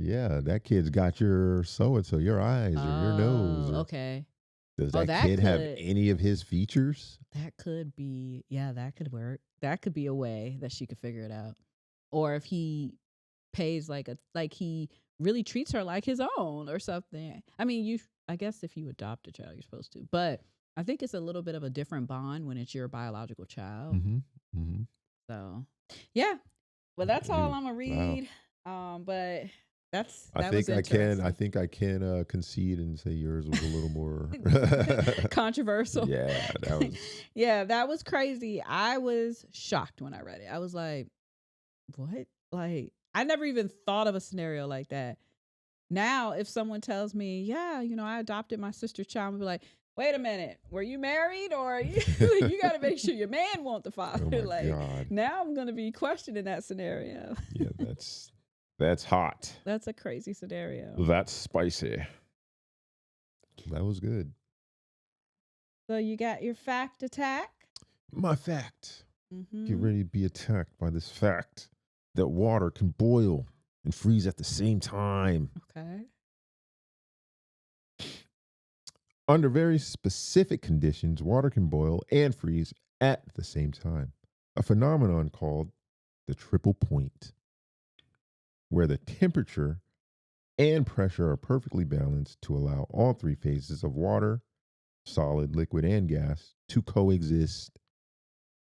Speaker 2: Yeah, that kid's got your so-and-so, your eyes or your nose.
Speaker 1: Okay.
Speaker 2: Does that kid have any of his features?
Speaker 1: That could be, that could work. That could be a way that she could figure it out. Or if he pays like he really treats her like his own or something. I mean, I guess if you adopt a child, you're supposed to. But I think it's a little bit of a different bond when it's your biological child. So, yeah. Well, that's all I'm going to read. Wow. But... I think
Speaker 2: I can concede and say yours was a little more
Speaker 1: controversial.
Speaker 2: Yeah, that was.
Speaker 1: Yeah, that was crazy. I was shocked when I read it. I was like, "What?" Like, I never even thought of a scenario like that. Now, if someone tells me, "Yeah, I adopted my sister's child," I'll be like, "Wait a minute, were you married, or you got to make sure your man wants the father?"
Speaker 2: Oh my God.
Speaker 1: Now I'm gonna be questioning that scenario.
Speaker 2: Yeah, That's hot.
Speaker 1: That's a crazy scenario.
Speaker 2: That's spicy. That was good.
Speaker 1: So you got your fact attack?
Speaker 2: My fact. Get ready to be attacked by this fact that water can boil and freeze at the same time.
Speaker 1: Okay.
Speaker 2: Under very specific conditions, water can boil and freeze at the same time. A phenomenon called the triple point, where the temperature and pressure are perfectly balanced to allow all three phases of water, solid, liquid, and gas to coexist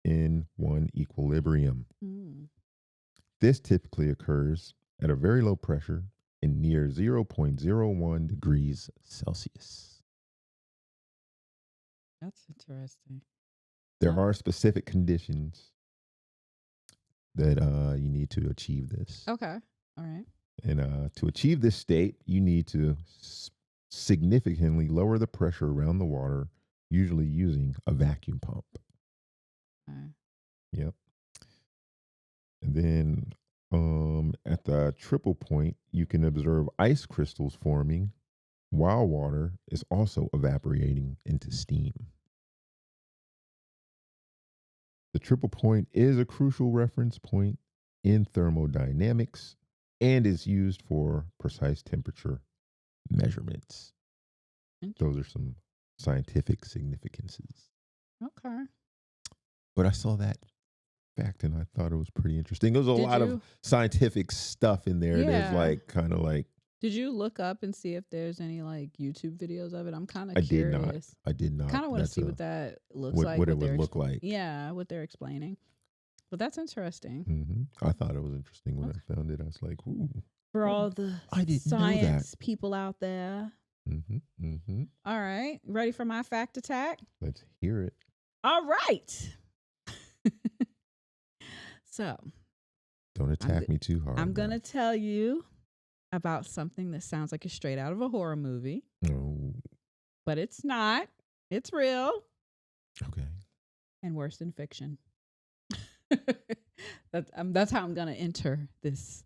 Speaker 2: in one equilibrium. This typically occurs at a very low pressure and near 0.01 degrees Celsius.
Speaker 1: That's interesting.
Speaker 2: There
Speaker 1: Huh.
Speaker 2: are specific conditions that you need to achieve this.
Speaker 1: Okay. All right.
Speaker 2: And to achieve this state, you need to significantly lower the pressure around the water, usually using a vacuum pump.
Speaker 1: Okay.
Speaker 2: Yep. And then at the triple point, you can observe ice crystals forming while water is also evaporating into steam. The triple point is a crucial reference point in thermodynamics and is used for precise temperature measurements. Those are some scientific significances.
Speaker 1: Okay.
Speaker 2: But I saw that fact and I thought it was pretty interesting. There was a lot of scientific stuff in there.
Speaker 1: Yeah.
Speaker 2: There's like kind of like.
Speaker 1: Did you look up and see if there's any like YouTube videos of it? I'm kind of curious.
Speaker 2: I did not.
Speaker 1: Kind of want to see what that looks like.
Speaker 2: What it would look like.
Speaker 1: Yeah, what they're explaining. But that's interesting.
Speaker 2: Mm-hmm. I thought it was interesting when I found it. I was like, ooh.
Speaker 1: For all the science people out there.
Speaker 2: Mm-hmm. Mm-hmm.
Speaker 1: All right. Ready for my fact attack?
Speaker 2: Let's hear it.
Speaker 1: All right. So.
Speaker 2: Don't attack me too hard.
Speaker 1: I'm going to tell you about something that sounds like it's straight out of a horror movie.
Speaker 2: Oh.
Speaker 1: But it's not. It's real.
Speaker 2: Okay.
Speaker 1: And worse than fiction. That's how I'm going to enter this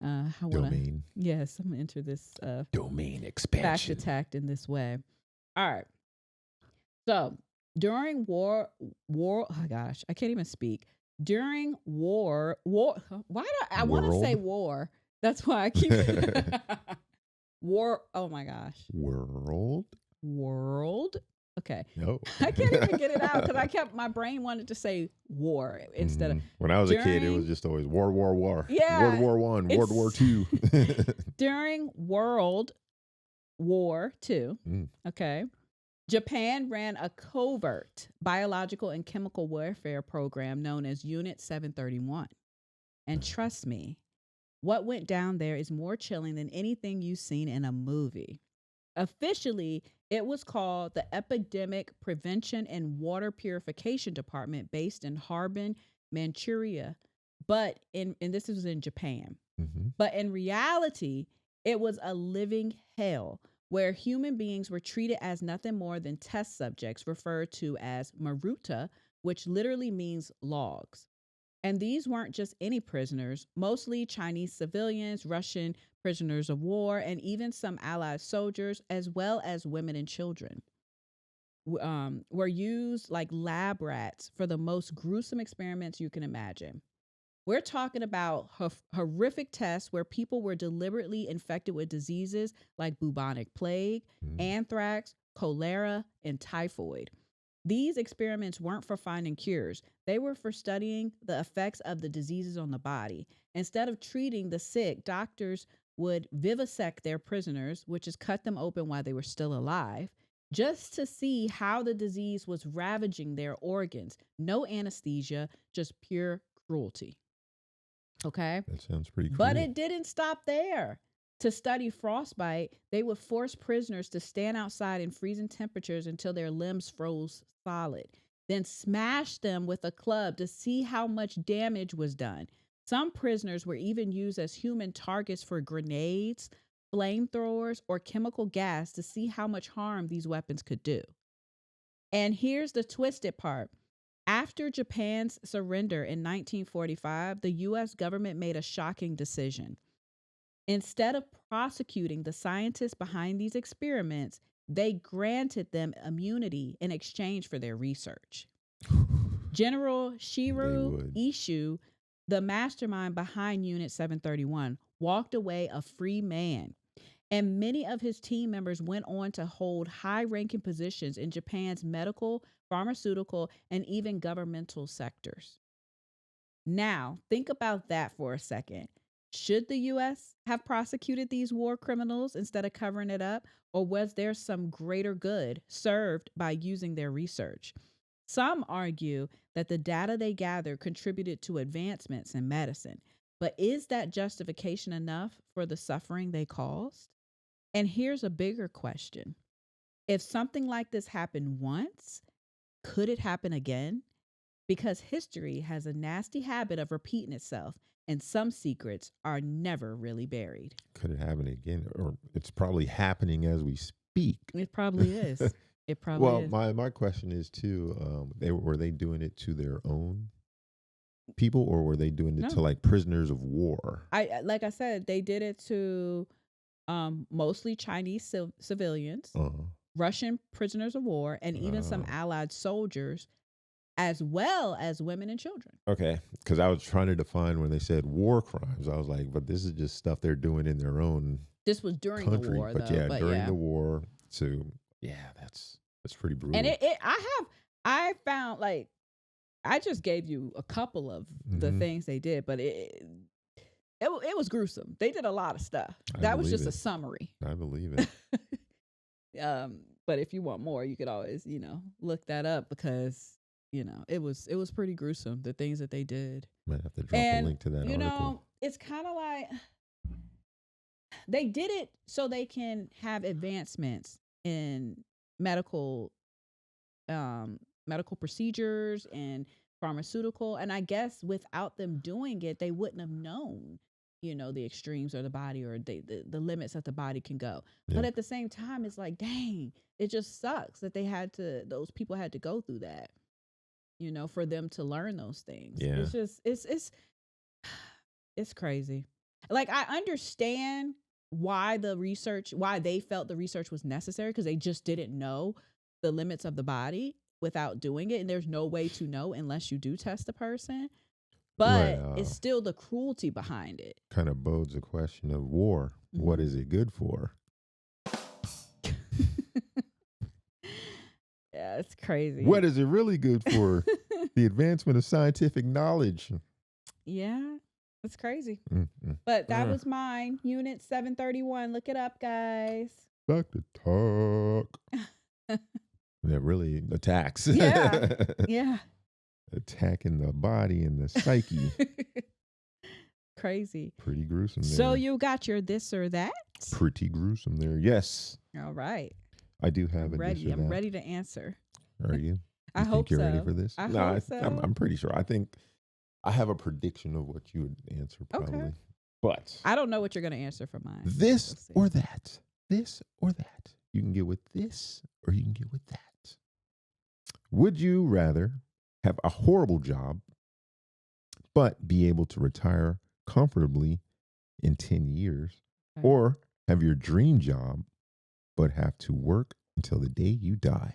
Speaker 2: domain.
Speaker 1: Yes, I'm going to enter this
Speaker 2: domain expansion.
Speaker 1: Fact attacked in this way. All right. So during war, oh gosh, I can't even speak. During war, why do I want to say war? That's why I keep war. Oh my gosh.
Speaker 2: World.
Speaker 1: Okay.
Speaker 2: No.
Speaker 1: I can't even get it out because my brain wanted to say war instead of.
Speaker 2: When I was a kid, it was just always war.
Speaker 1: Yeah.
Speaker 2: World War I, World War II.
Speaker 1: During World War II, okay, Japan ran a covert biological and chemical warfare program known as Unit 731. And trust me, what went down there is more chilling than anything you've seen in a movie. Officially, it was called the Epidemic Prevention and Water Purification Department based in Harbin, Manchuria. But and this was in Japan. Mm-hmm. But in reality, it was a living hell where human beings were treated as nothing more than test subjects referred to as maruta, which literally means logs. And these weren't just any prisoners, mostly Chinese civilians, Russian prisoners of war, and even some Allied soldiers, as well as women and children, were used like lab rats for the most gruesome experiments you can imagine. We're talking about horrific tests where people were deliberately infected with diseases like bubonic plague, anthrax, cholera, and typhoid. These experiments weren't for finding cures. They were for studying the effects of the diseases on the body. Instead of treating the sick, doctors would vivisect their prisoners, which is cut them open while they were still alive, just to see how the disease was ravaging their organs. No anesthesia, just pure cruelty. Okay?
Speaker 2: That sounds pretty cool.
Speaker 1: But it didn't stop there. To study frostbite, they would force prisoners to stand outside in freezing temperatures until their limbs froze solid, then smash them with a club to see how much damage was done. Some prisoners were even used as human targets for grenades, flamethrowers, or chemical gas to see how much harm these weapons could do. And here's the twisted part. After Japan's surrender in 1945, the U.S. government made a shocking decision. Instead of prosecuting the scientists behind these experiments, they granted them immunity in exchange for their research. General Shiro Ishu, the mastermind behind Unit 731, walked away a free man. And many of his team members went on to hold high-ranking positions in Japan's medical, pharmaceutical, and even governmental sectors. Now, think about that for a second. Should the U.S. have prosecuted these war criminals instead of covering it up, or was there some greater good served by using their research? Some argue that the data they gathered contributed to advancements in medicine. But is that justification enough for the suffering they caused? And here's a bigger question. If something like this happened once, could it happen again? Because history has a nasty habit of repeating itself, and some secrets are never really buried.
Speaker 2: Could it happen again? Or it's probably happening as we speak.
Speaker 1: It probably is. It probably
Speaker 2: Well,
Speaker 1: is.
Speaker 2: my question is too, were they doing it to their own people, or were they doing it
Speaker 1: No.
Speaker 2: to like prisoners of war?
Speaker 1: Like I said, they did it to mostly Chinese civilians, Russian prisoners of war, and even some Allied soldiers, as well as women and children.
Speaker 2: Okay, because I was trying to define when they said war crimes. I was like, but this is just stuff they're doing in their own
Speaker 1: This was during
Speaker 2: country.
Speaker 1: the war,
Speaker 2: but
Speaker 1: though.
Speaker 2: Yeah, during the war. So yeah, that's pretty brutal.
Speaker 1: And I found, like, I just gave you a couple of the things they did, but it was gruesome. They did a lot of stuff. That was just a summary.
Speaker 2: I believe it.
Speaker 1: But if you want more, you could always, look that up, because it was pretty gruesome, the things that they did.
Speaker 2: Might have to drop a link to that article.
Speaker 1: It's kind of like they did it so they can have advancements in medical procedures and pharmaceutical. And I guess without them doing it, they wouldn't have known, the extremes of the body, or the limits that the body can go. Yeah. But at the same time, it's like, dang, it just sucks that those people had to go through that, for them to learn those things.
Speaker 2: Yeah.
Speaker 1: It's just, it's crazy. Like, I understand why they felt the research was necessary, because they just didn't know the limits of the body without doing it. And there's no way to know unless you do test the person. But it's still the cruelty behind it.
Speaker 2: Kind of bodes a question of war. Mm-hmm. What is it good for?
Speaker 1: Yeah, it's crazy.
Speaker 2: What is it really good for? The advancement of scientific knowledge.
Speaker 1: Yeah, it's crazy. But that was mine. Unit 731. Look it up, guys.
Speaker 2: Back to talk. That really attacks.
Speaker 1: Yeah. Yeah.
Speaker 2: Attacking the body and the psyche.
Speaker 1: Crazy.
Speaker 2: Pretty gruesome there.
Speaker 1: So you got your this or that?
Speaker 2: Pretty gruesome there. Yes.
Speaker 1: All right.
Speaker 2: I do have a this or that.
Speaker 1: I'm ready to answer.
Speaker 2: Are you?
Speaker 1: I hope
Speaker 2: you're
Speaker 1: so.
Speaker 2: ready for this?
Speaker 1: I hope so.
Speaker 2: I'm pretty sure. I think I have a prediction of what you would answer probably. Okay. But
Speaker 1: I don't know what you're going to answer for mine.
Speaker 2: This or that. This or that. You can get with this or you can get with that. Would you rather have a horrible job but be able to retire comfortably in 10 years, okay, or have your dream job but have to work until the day you die?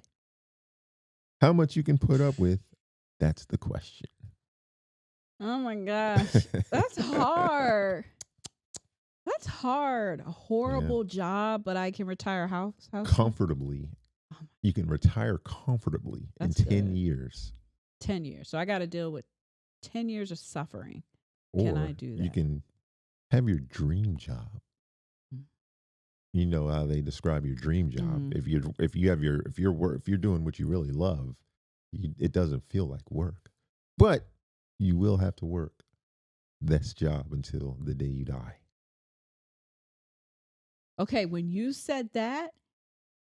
Speaker 2: How much you can put up with, that's the question.
Speaker 1: Oh my gosh. That's hard. That's hard. A horrible job, but I can retire how
Speaker 2: comfortably. You can retire comfortably in 10 years.
Speaker 1: 10 years. So I got to deal with 10 years of suffering. Or can I do that?
Speaker 2: You can have your dream job. You know how they describe your dream job. Mm-hmm. If you're doing what you really love, it doesn't feel like work. But you will have to work this job until the day you die.
Speaker 1: Okay, when you said that,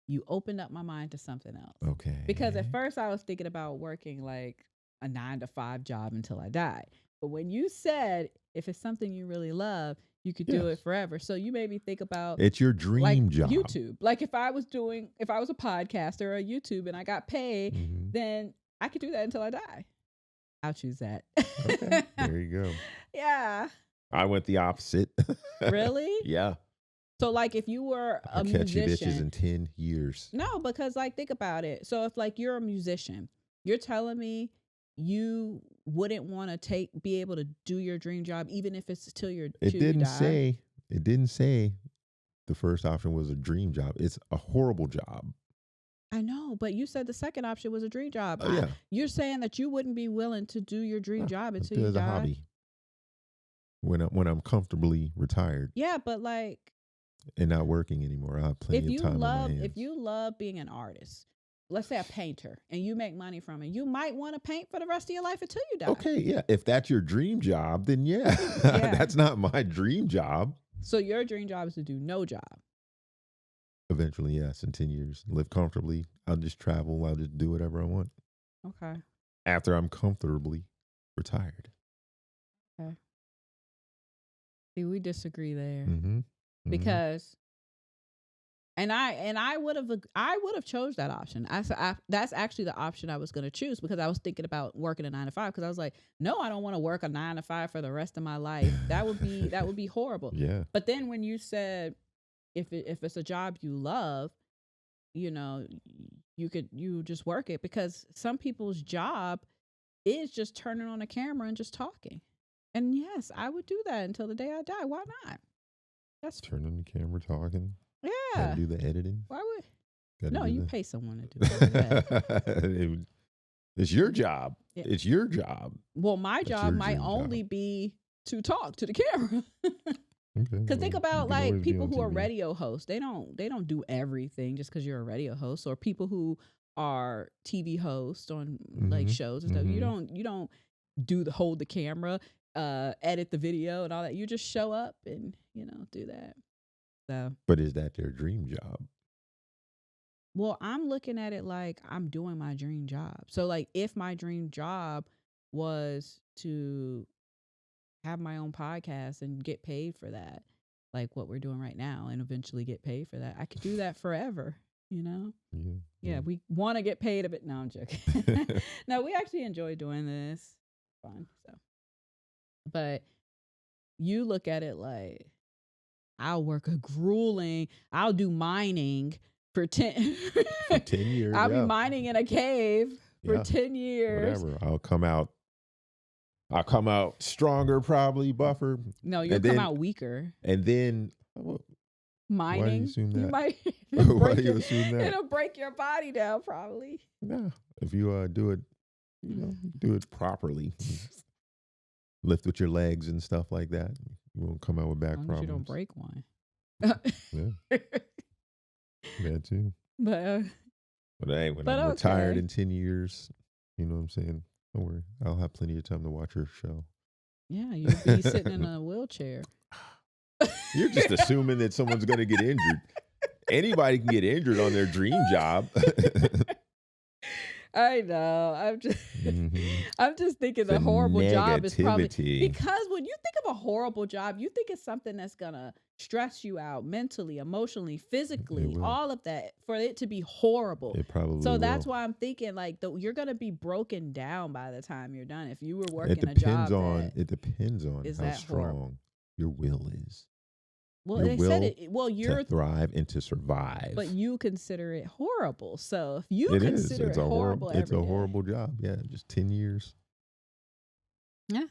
Speaker 1: you opened up my mind to something else.
Speaker 2: Okay.
Speaker 1: Because at first I was thinking about working like a 9-to-5 job until I died. But when you said if it's something you really love, you could do it forever. So you made me think about
Speaker 2: it's your dream job.
Speaker 1: YouTube. Like if I was a podcaster or a YouTube and I got paid, then I could do that until I die. I'll choose that.
Speaker 2: Okay. There you go.
Speaker 1: Yeah.
Speaker 2: I went the opposite.
Speaker 1: Really?
Speaker 2: Yeah.
Speaker 1: So, like, if you were a musician...
Speaker 2: catch you bitches in 10 years.
Speaker 1: No, because, like, think about it. So, if, like, you're a musician, you're telling me you wouldn't want to be able to do your dream job, even if it's till you die? It
Speaker 2: didn't say the first option was a dream job. It's a horrible job.
Speaker 1: I know, but you said the second option was a dream job.
Speaker 2: Yeah.
Speaker 1: You're saying that you wouldn't be willing to do your dream job until you die?
Speaker 2: As a hobby. When I'm comfortably retired.
Speaker 1: Yeah, but, like...
Speaker 2: and not working anymore. I have plenty of time on my hands.
Speaker 1: If you love being an artist, let's say a painter, and you make money from it, you might want to paint for the rest of your life until you die.
Speaker 2: Okay, yeah. If that's your dream job, then yeah. That's not my dream job.
Speaker 1: So your dream job is to do no job.
Speaker 2: Eventually, yes, in 10 years. Live comfortably. I'll just travel. I'll just do whatever I want.
Speaker 1: Okay.
Speaker 2: After I'm comfortably retired.
Speaker 1: Okay. See, we disagree there.
Speaker 2: Mm-hmm.
Speaker 1: Because I would have chose that option. That's actually the option I was going to choose, because I was thinking about working a 9 to 5, because I was like, no, I don't want to work a 9 to 5 for the rest of my life. That would be horrible.
Speaker 2: Yeah.
Speaker 1: But then when you said if it's a job you love, you just work it, because some people's job is just turning on a camera and just talking. And yes, I would do that until the day I die. Why not? That's
Speaker 2: turning the camera, talking.
Speaker 1: Yeah.
Speaker 2: Gotta do the editing.
Speaker 1: Why would?
Speaker 2: Gotta
Speaker 1: No,
Speaker 2: do
Speaker 1: you
Speaker 2: the...
Speaker 1: pay someone to do that.
Speaker 2: It's your job. Yeah. It's your job.
Speaker 1: Well, my job might only be to talk to the camera. Because think about like people who are radio hosts. They don't do everything just because you're a radio host, or people who are TV hosts on like shows and stuff. You don't hold the camera, edit the video and all that. You just show up and do that. So,
Speaker 2: but is that their dream job?
Speaker 1: Well, I'm looking at it like I'm doing my dream job. So like if my dream job was to have my own podcast and get paid for that, like what we're doing right now, and eventually get paid for that, I could do that forever, Yeah, we want to get paid a bit. No, I'm joking. No, we actually enjoy doing this. Fun. So, but you look at it like, I'll do mining for 10
Speaker 2: years.
Speaker 1: I'll be mining in a cave for 10 years.
Speaker 2: Whatever. I'll come out stronger, probably, buffer.
Speaker 1: No, you'll come out weaker.
Speaker 2: And then
Speaker 1: mining.
Speaker 2: Why do you assume that?
Speaker 1: You might
Speaker 2: why do you assume that?
Speaker 1: It'll break your body down, probably.
Speaker 2: No. If you do it, do it properly. Lift with your legs and stuff like that. You won't come out with back problems.
Speaker 1: You don't break one.
Speaker 2: Yeah. That too.
Speaker 1: But
Speaker 2: hey, when I'm retired in 10 years, you know what I'm saying? Don't worry. I'll have plenty of time to watch your show.
Speaker 1: Yeah, you'll be sitting in a wheelchair.
Speaker 2: You're just assuming that someone's going to get injured. Anybody can get injured on their dream job.
Speaker 1: I know. I'm just thinking the horrible job is probably, because when you think of a horrible job, you think it's something that's gonna stress you out mentally, emotionally, physically, all of that, for it to be horrible.
Speaker 2: It probably
Speaker 1: so that's why I'm thinking like you're gonna be broken down by the time you're done. If you were working a job,
Speaker 2: it depends on how strong your will is.
Speaker 1: Well, they said it. Well, you're
Speaker 2: to thrive and to survive,
Speaker 1: but you consider it horrible. So if you consider it horrible,
Speaker 2: it's a horrible job. Yeah, just 10 years.
Speaker 1: Yeah,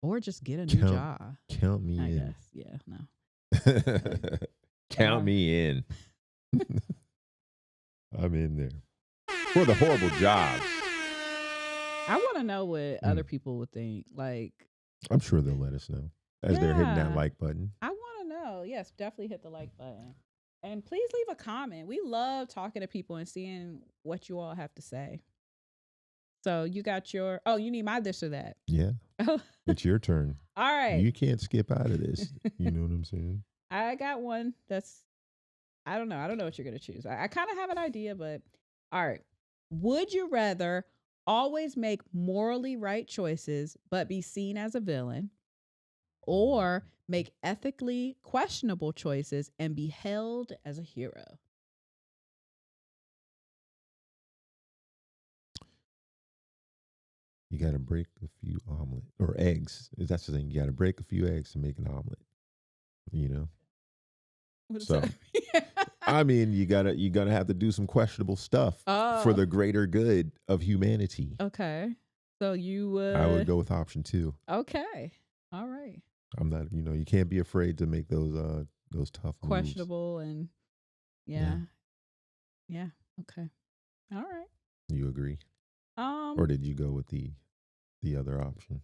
Speaker 1: or just get a new job.
Speaker 2: Count me in.
Speaker 1: I guess. Yeah. No.
Speaker 2: Count me in. I'm in there for the horrible jobs.
Speaker 1: I want to know what other people would think. Like,
Speaker 2: I'm sure they'll let us know as they're hitting that like button.
Speaker 1: I want to know. Yes, definitely hit the like button. And please leave a comment. We love talking to people and seeing what you all have to say. So you got you need my this or that.
Speaker 2: Yeah. It's your turn.
Speaker 1: All right.
Speaker 2: You can't skip out of this. You know what I'm saying?
Speaker 1: I got one that's, I don't know. I don't know what you're going to choose. I kind of have an idea, but all right. Would you rather always make morally right choices, but be seen as a villain, or make ethically questionable choices and be held as a hero?
Speaker 2: You got to break a few omelet or eggs. That's the thing. You got to break a few eggs to make an omelet. You know. So, I mean, you gotta have to do some questionable stuff for the greater good of humanity.
Speaker 1: Okay. So you would.
Speaker 2: I would go with option 2.
Speaker 1: Okay. All right.
Speaker 2: I'm not. You can't be afraid to make those tough
Speaker 1: questionable moves. And yeah. Okay. All right.
Speaker 2: You agree? Or did you go with the other option?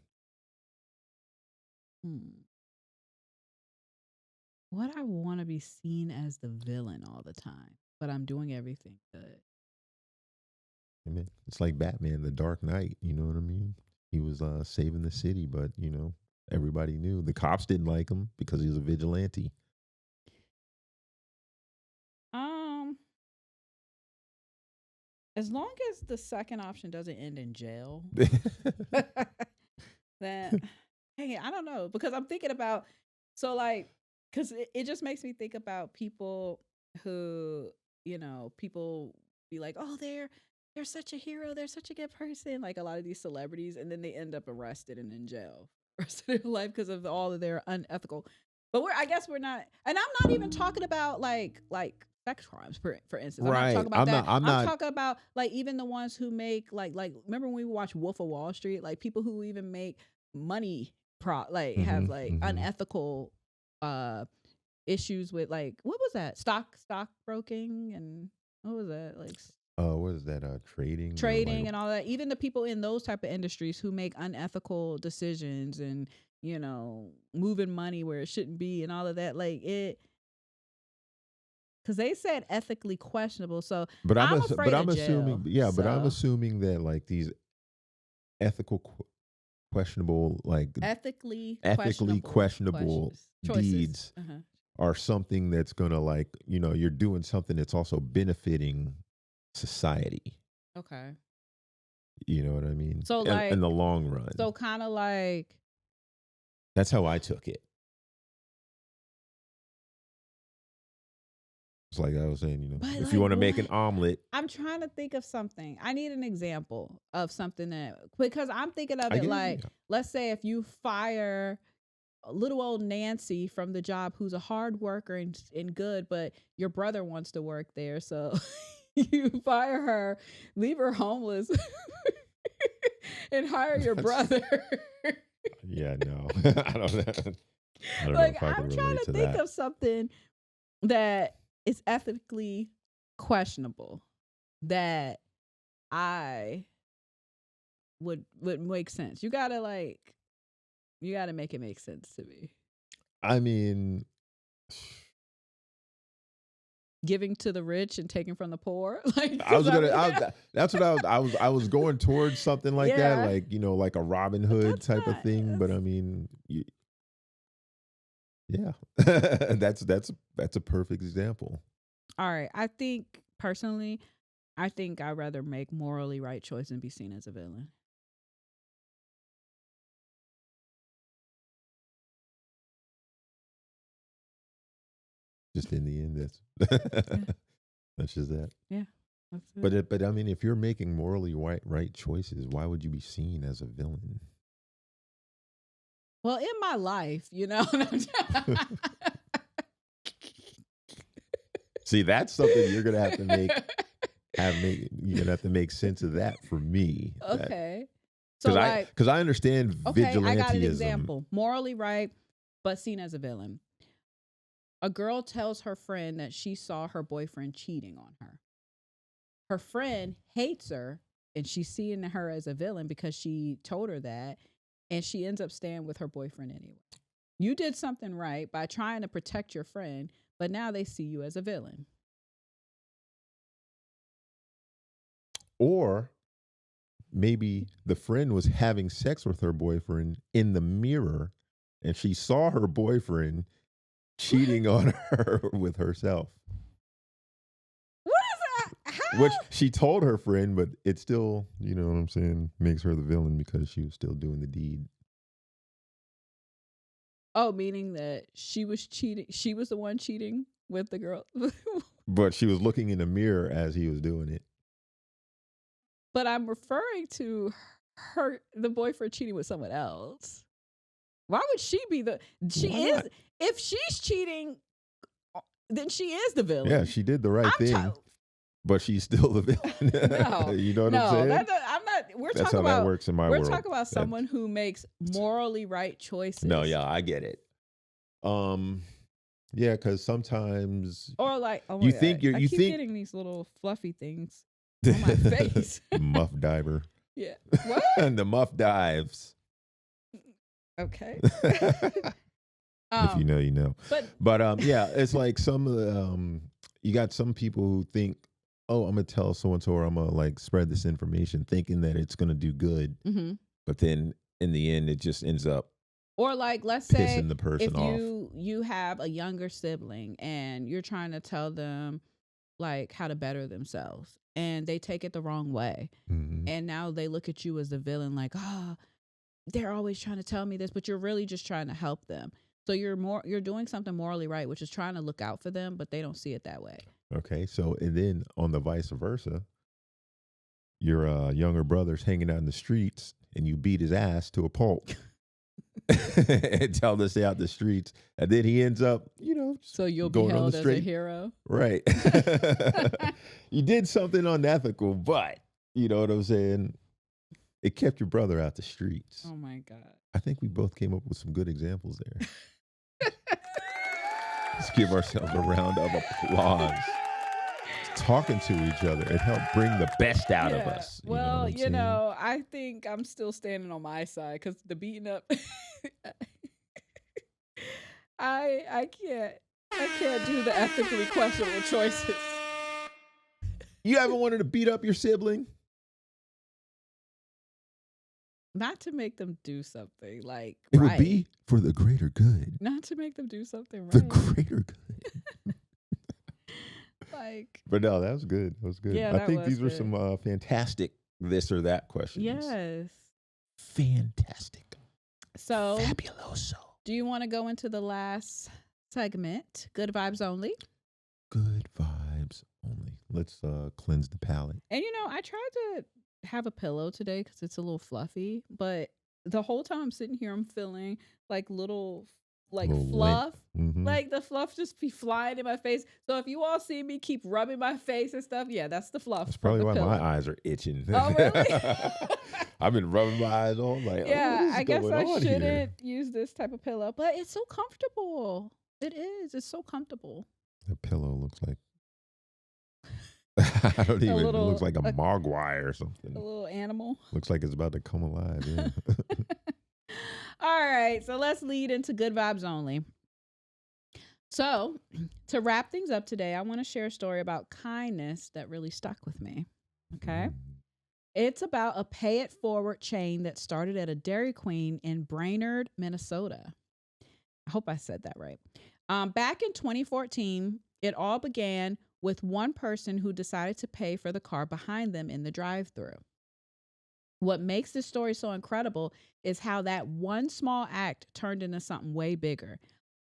Speaker 1: Would I want to be seen as the villain all the time, but I'm doing everything good?
Speaker 2: I mean, it's like Batman, The Dark Knight. You know what I mean? He was saving the city, but everybody knew the cops didn't like him because he was a vigilante.
Speaker 1: Um, as long as the second option doesn't end in jail, then hey, I don't know because I'm thinking about because it just makes me think about people who people be like, oh, they're such a hero, they're such a good person, like a lot of these celebrities, and then they end up arrested and in jail for the rest of their life because of all of their unethical. But I guess we're not, and I'm not even talking about like sex crimes for instance. I'm not
Speaker 2: Right.
Speaker 1: talking about that.
Speaker 2: I'm
Speaker 1: I'm
Speaker 2: not.
Speaker 1: talking about like even the ones who make like remember when we watched Wolf of Wall Street, like people who even make money have
Speaker 2: Mhm,
Speaker 1: like
Speaker 2: mhm.
Speaker 1: unethical uh issues with like what was that stock broking and what was that like
Speaker 2: What is that? Trading or like?
Speaker 1: trading and all that, even the people in those type of industries who make unethical decisions and moving money where it shouldn't be and all of that, like it, because they said ethically questionable, so I'm
Speaker 2: But
Speaker 1: afraid of
Speaker 2: I'm
Speaker 1: jail.
Speaker 2: assuming, yeah. But I'm
Speaker 1: So
Speaker 2: assuming that like these ethical questionable, like ethically questionable
Speaker 1: choices.
Speaker 2: deeds are something that's gonna like you're doing something that's also benefiting society.
Speaker 1: Okay.
Speaker 2: You know what I mean?
Speaker 1: So
Speaker 2: In
Speaker 1: like
Speaker 2: the long run,
Speaker 1: so kind of like
Speaker 2: that's how I took it. It's like I was saying,
Speaker 1: but
Speaker 2: if you
Speaker 1: like
Speaker 2: want to make
Speaker 1: what?
Speaker 2: an omelet,
Speaker 1: I'm trying to think of something. I need an example of something that because I'm thinking of
Speaker 2: I
Speaker 1: it
Speaker 2: get it.
Speaker 1: like let's say if you fire little old Nancy from the job who's a hard worker and good, but your brother wants to work there, so you fire her, leave her homeless, and hire your brother.
Speaker 2: Yeah, no, I don't know. I don't know
Speaker 1: Like
Speaker 2: if I
Speaker 1: I'm
Speaker 2: can
Speaker 1: trying
Speaker 2: relate
Speaker 1: to
Speaker 2: to
Speaker 1: think
Speaker 2: that.
Speaker 1: of something that is ethically questionable that I would make sense. You gotta make it make sense to me.
Speaker 2: I mean,
Speaker 1: Giving to the rich and taking from the poor, like
Speaker 2: I was
Speaker 1: because I
Speaker 2: gonna.
Speaker 1: mean,
Speaker 2: That's what I was going towards something like that,
Speaker 1: yeah,
Speaker 2: like like a Robin
Speaker 1: but
Speaker 2: Hood
Speaker 1: that's
Speaker 2: type of
Speaker 1: not.
Speaker 2: thing. But I mean, yeah, that's a perfect example.
Speaker 1: All right. I think personally, I think I'd rather make morally right choice and be seen as a villain.
Speaker 2: Just in the end,
Speaker 1: Yeah,
Speaker 2: that's just that.
Speaker 1: yeah, that's it.
Speaker 2: But I mean, if you're making morally right choices, why would you be seen as a villain?
Speaker 1: Well, in my life,
Speaker 2: See, that's something you're gonna have to you're gonna have to make sense of that for me. That
Speaker 1: Okay. So like,
Speaker 2: because I understand
Speaker 1: okay, I got an
Speaker 2: vigilantism.
Speaker 1: example. Morally right, but seen as a villain. A girl tells her friend that she saw her boyfriend cheating on her. Her friend hates her and she's seeing her as a villain because she told her that, and she ends up staying with her boyfriend anyway. You did something right by trying to protect your friend, but now they see you as a villain.
Speaker 2: Or maybe the friend was having sex with her boyfriend in the mirror and she saw her boyfriend cheating on her with herself.
Speaker 1: What is that?
Speaker 2: Which
Speaker 1: How?
Speaker 2: she told her friend, but it still, you know what I'm saying, makes her the villain because she was still doing the deed.
Speaker 1: Oh, meaning that she was cheating. She was the one cheating with the girl.
Speaker 2: But she was looking in the mirror as he was doing it.
Speaker 1: But I'm referring to the boyfriend cheating with someone else. Why would she be the? She
Speaker 2: Why
Speaker 1: is.
Speaker 2: not?
Speaker 1: If she's cheating, then she is the villain.
Speaker 2: Yeah, she did the right
Speaker 1: I'm
Speaker 2: thing, but she's still the
Speaker 1: no,
Speaker 2: villain. You know what I'm
Speaker 1: no,
Speaker 2: saying?
Speaker 1: I'm not.
Speaker 2: That's how that works in my
Speaker 1: We're
Speaker 2: world.
Speaker 1: talking about someone who makes morally right choices.
Speaker 2: No, yeah, I get it. Yeah, because sometimes
Speaker 1: Or like, oh my
Speaker 2: you
Speaker 1: God,
Speaker 2: think you're
Speaker 1: I
Speaker 2: you
Speaker 1: keep
Speaker 2: think
Speaker 1: getting these little fluffy things on my face.
Speaker 2: muff diver.
Speaker 1: Yeah. What?
Speaker 2: And the muff dives.
Speaker 1: Okay.
Speaker 2: If you know, you know.
Speaker 1: But
Speaker 2: But yeah, it's like some of the you got some people who think oh, I'm gonna tell so and so, or I'm gonna like spread this information, thinking that it's gonna do good,
Speaker 1: Mm-hmm.
Speaker 2: but then in the end, it just ends up
Speaker 1: Or like, let's say
Speaker 2: pissing the person
Speaker 1: if
Speaker 2: off.
Speaker 1: you have a younger sibling and you're trying to tell them like how to better themselves, and they take it the wrong way,
Speaker 2: Mm-hmm.
Speaker 1: and now they look at you as the villain, like, oh, they're always trying to tell me this, but you're really just trying to help them. So you're doing something morally right, which is trying to look out for them, but they don't see it that way.
Speaker 2: Okay, so and then on the vice versa, your younger brother's hanging out in the streets, and you beat his ass to a pulp. And tell him to stay out the streets, and then he ends up,
Speaker 1: So you'll be
Speaker 2: going on
Speaker 1: held
Speaker 2: the
Speaker 1: as a
Speaker 2: street.
Speaker 1: hero.
Speaker 2: Right. You did something unethical, but you know what I'm saying? It kept your brother out the streets.
Speaker 1: Oh my God.
Speaker 2: I think we both came up with some good examples there. Let's give ourselves a round of applause. Talking to each other, it helped bring the best out of us.
Speaker 1: Well,
Speaker 2: know
Speaker 1: I think I'm still standing on my side because the beating up, I can't do the ethically questionable choices.
Speaker 2: you ever wanted to beat up your sibling?
Speaker 1: Not to make them do something like
Speaker 2: It
Speaker 1: right.
Speaker 2: would be for the greater good.
Speaker 1: Not to make them do something right.
Speaker 2: The greater good.
Speaker 1: Like,
Speaker 2: But no, that was good. That was good.
Speaker 1: Yeah,
Speaker 2: I
Speaker 1: that
Speaker 2: think
Speaker 1: was
Speaker 2: these were
Speaker 1: good.
Speaker 2: some fantastic this or that questions.
Speaker 1: yes.
Speaker 2: Fantastic.
Speaker 1: So,
Speaker 2: Fabuloso.
Speaker 1: do you want to go into the last segment? Good vibes only.
Speaker 2: Good vibes only. Let's cleanse the palate.
Speaker 1: And I tried to have a pillow today because it's a little fluffy, but the whole time I'm sitting here, I'm feeling like little fluff.
Speaker 2: Mm-hmm.
Speaker 1: Like the fluff just be flying in my face. So if you all see me keep rubbing my face and stuff, yeah, that's the fluff.
Speaker 2: That's probably why
Speaker 1: pillow.
Speaker 2: my eyes are itching.
Speaker 1: Oh, really?
Speaker 2: I've been rubbing my eyes on like,
Speaker 1: Yeah, I guess I
Speaker 2: here?
Speaker 1: shouldn't use this type of pillow, but it's so comfortable. It is. It's so comfortable.
Speaker 2: The pillow looks like I don't even. It looks like a mogwai or something.
Speaker 1: A little animal.
Speaker 2: Looks like it's about to come alive. Yeah.
Speaker 1: All right, so let's lead into good vibes only. So, to wrap things up today, I want to share a story about kindness that really stuck with me. Okay. It's about a pay it forward chain that started at a Dairy Queen in Brainerd, Minnesota. I hope I said that right. Back in 2014, it all began with one person who decided to pay for the car behind them in the drive-thru. What makes this story so incredible is how that one small act turned into something way bigger.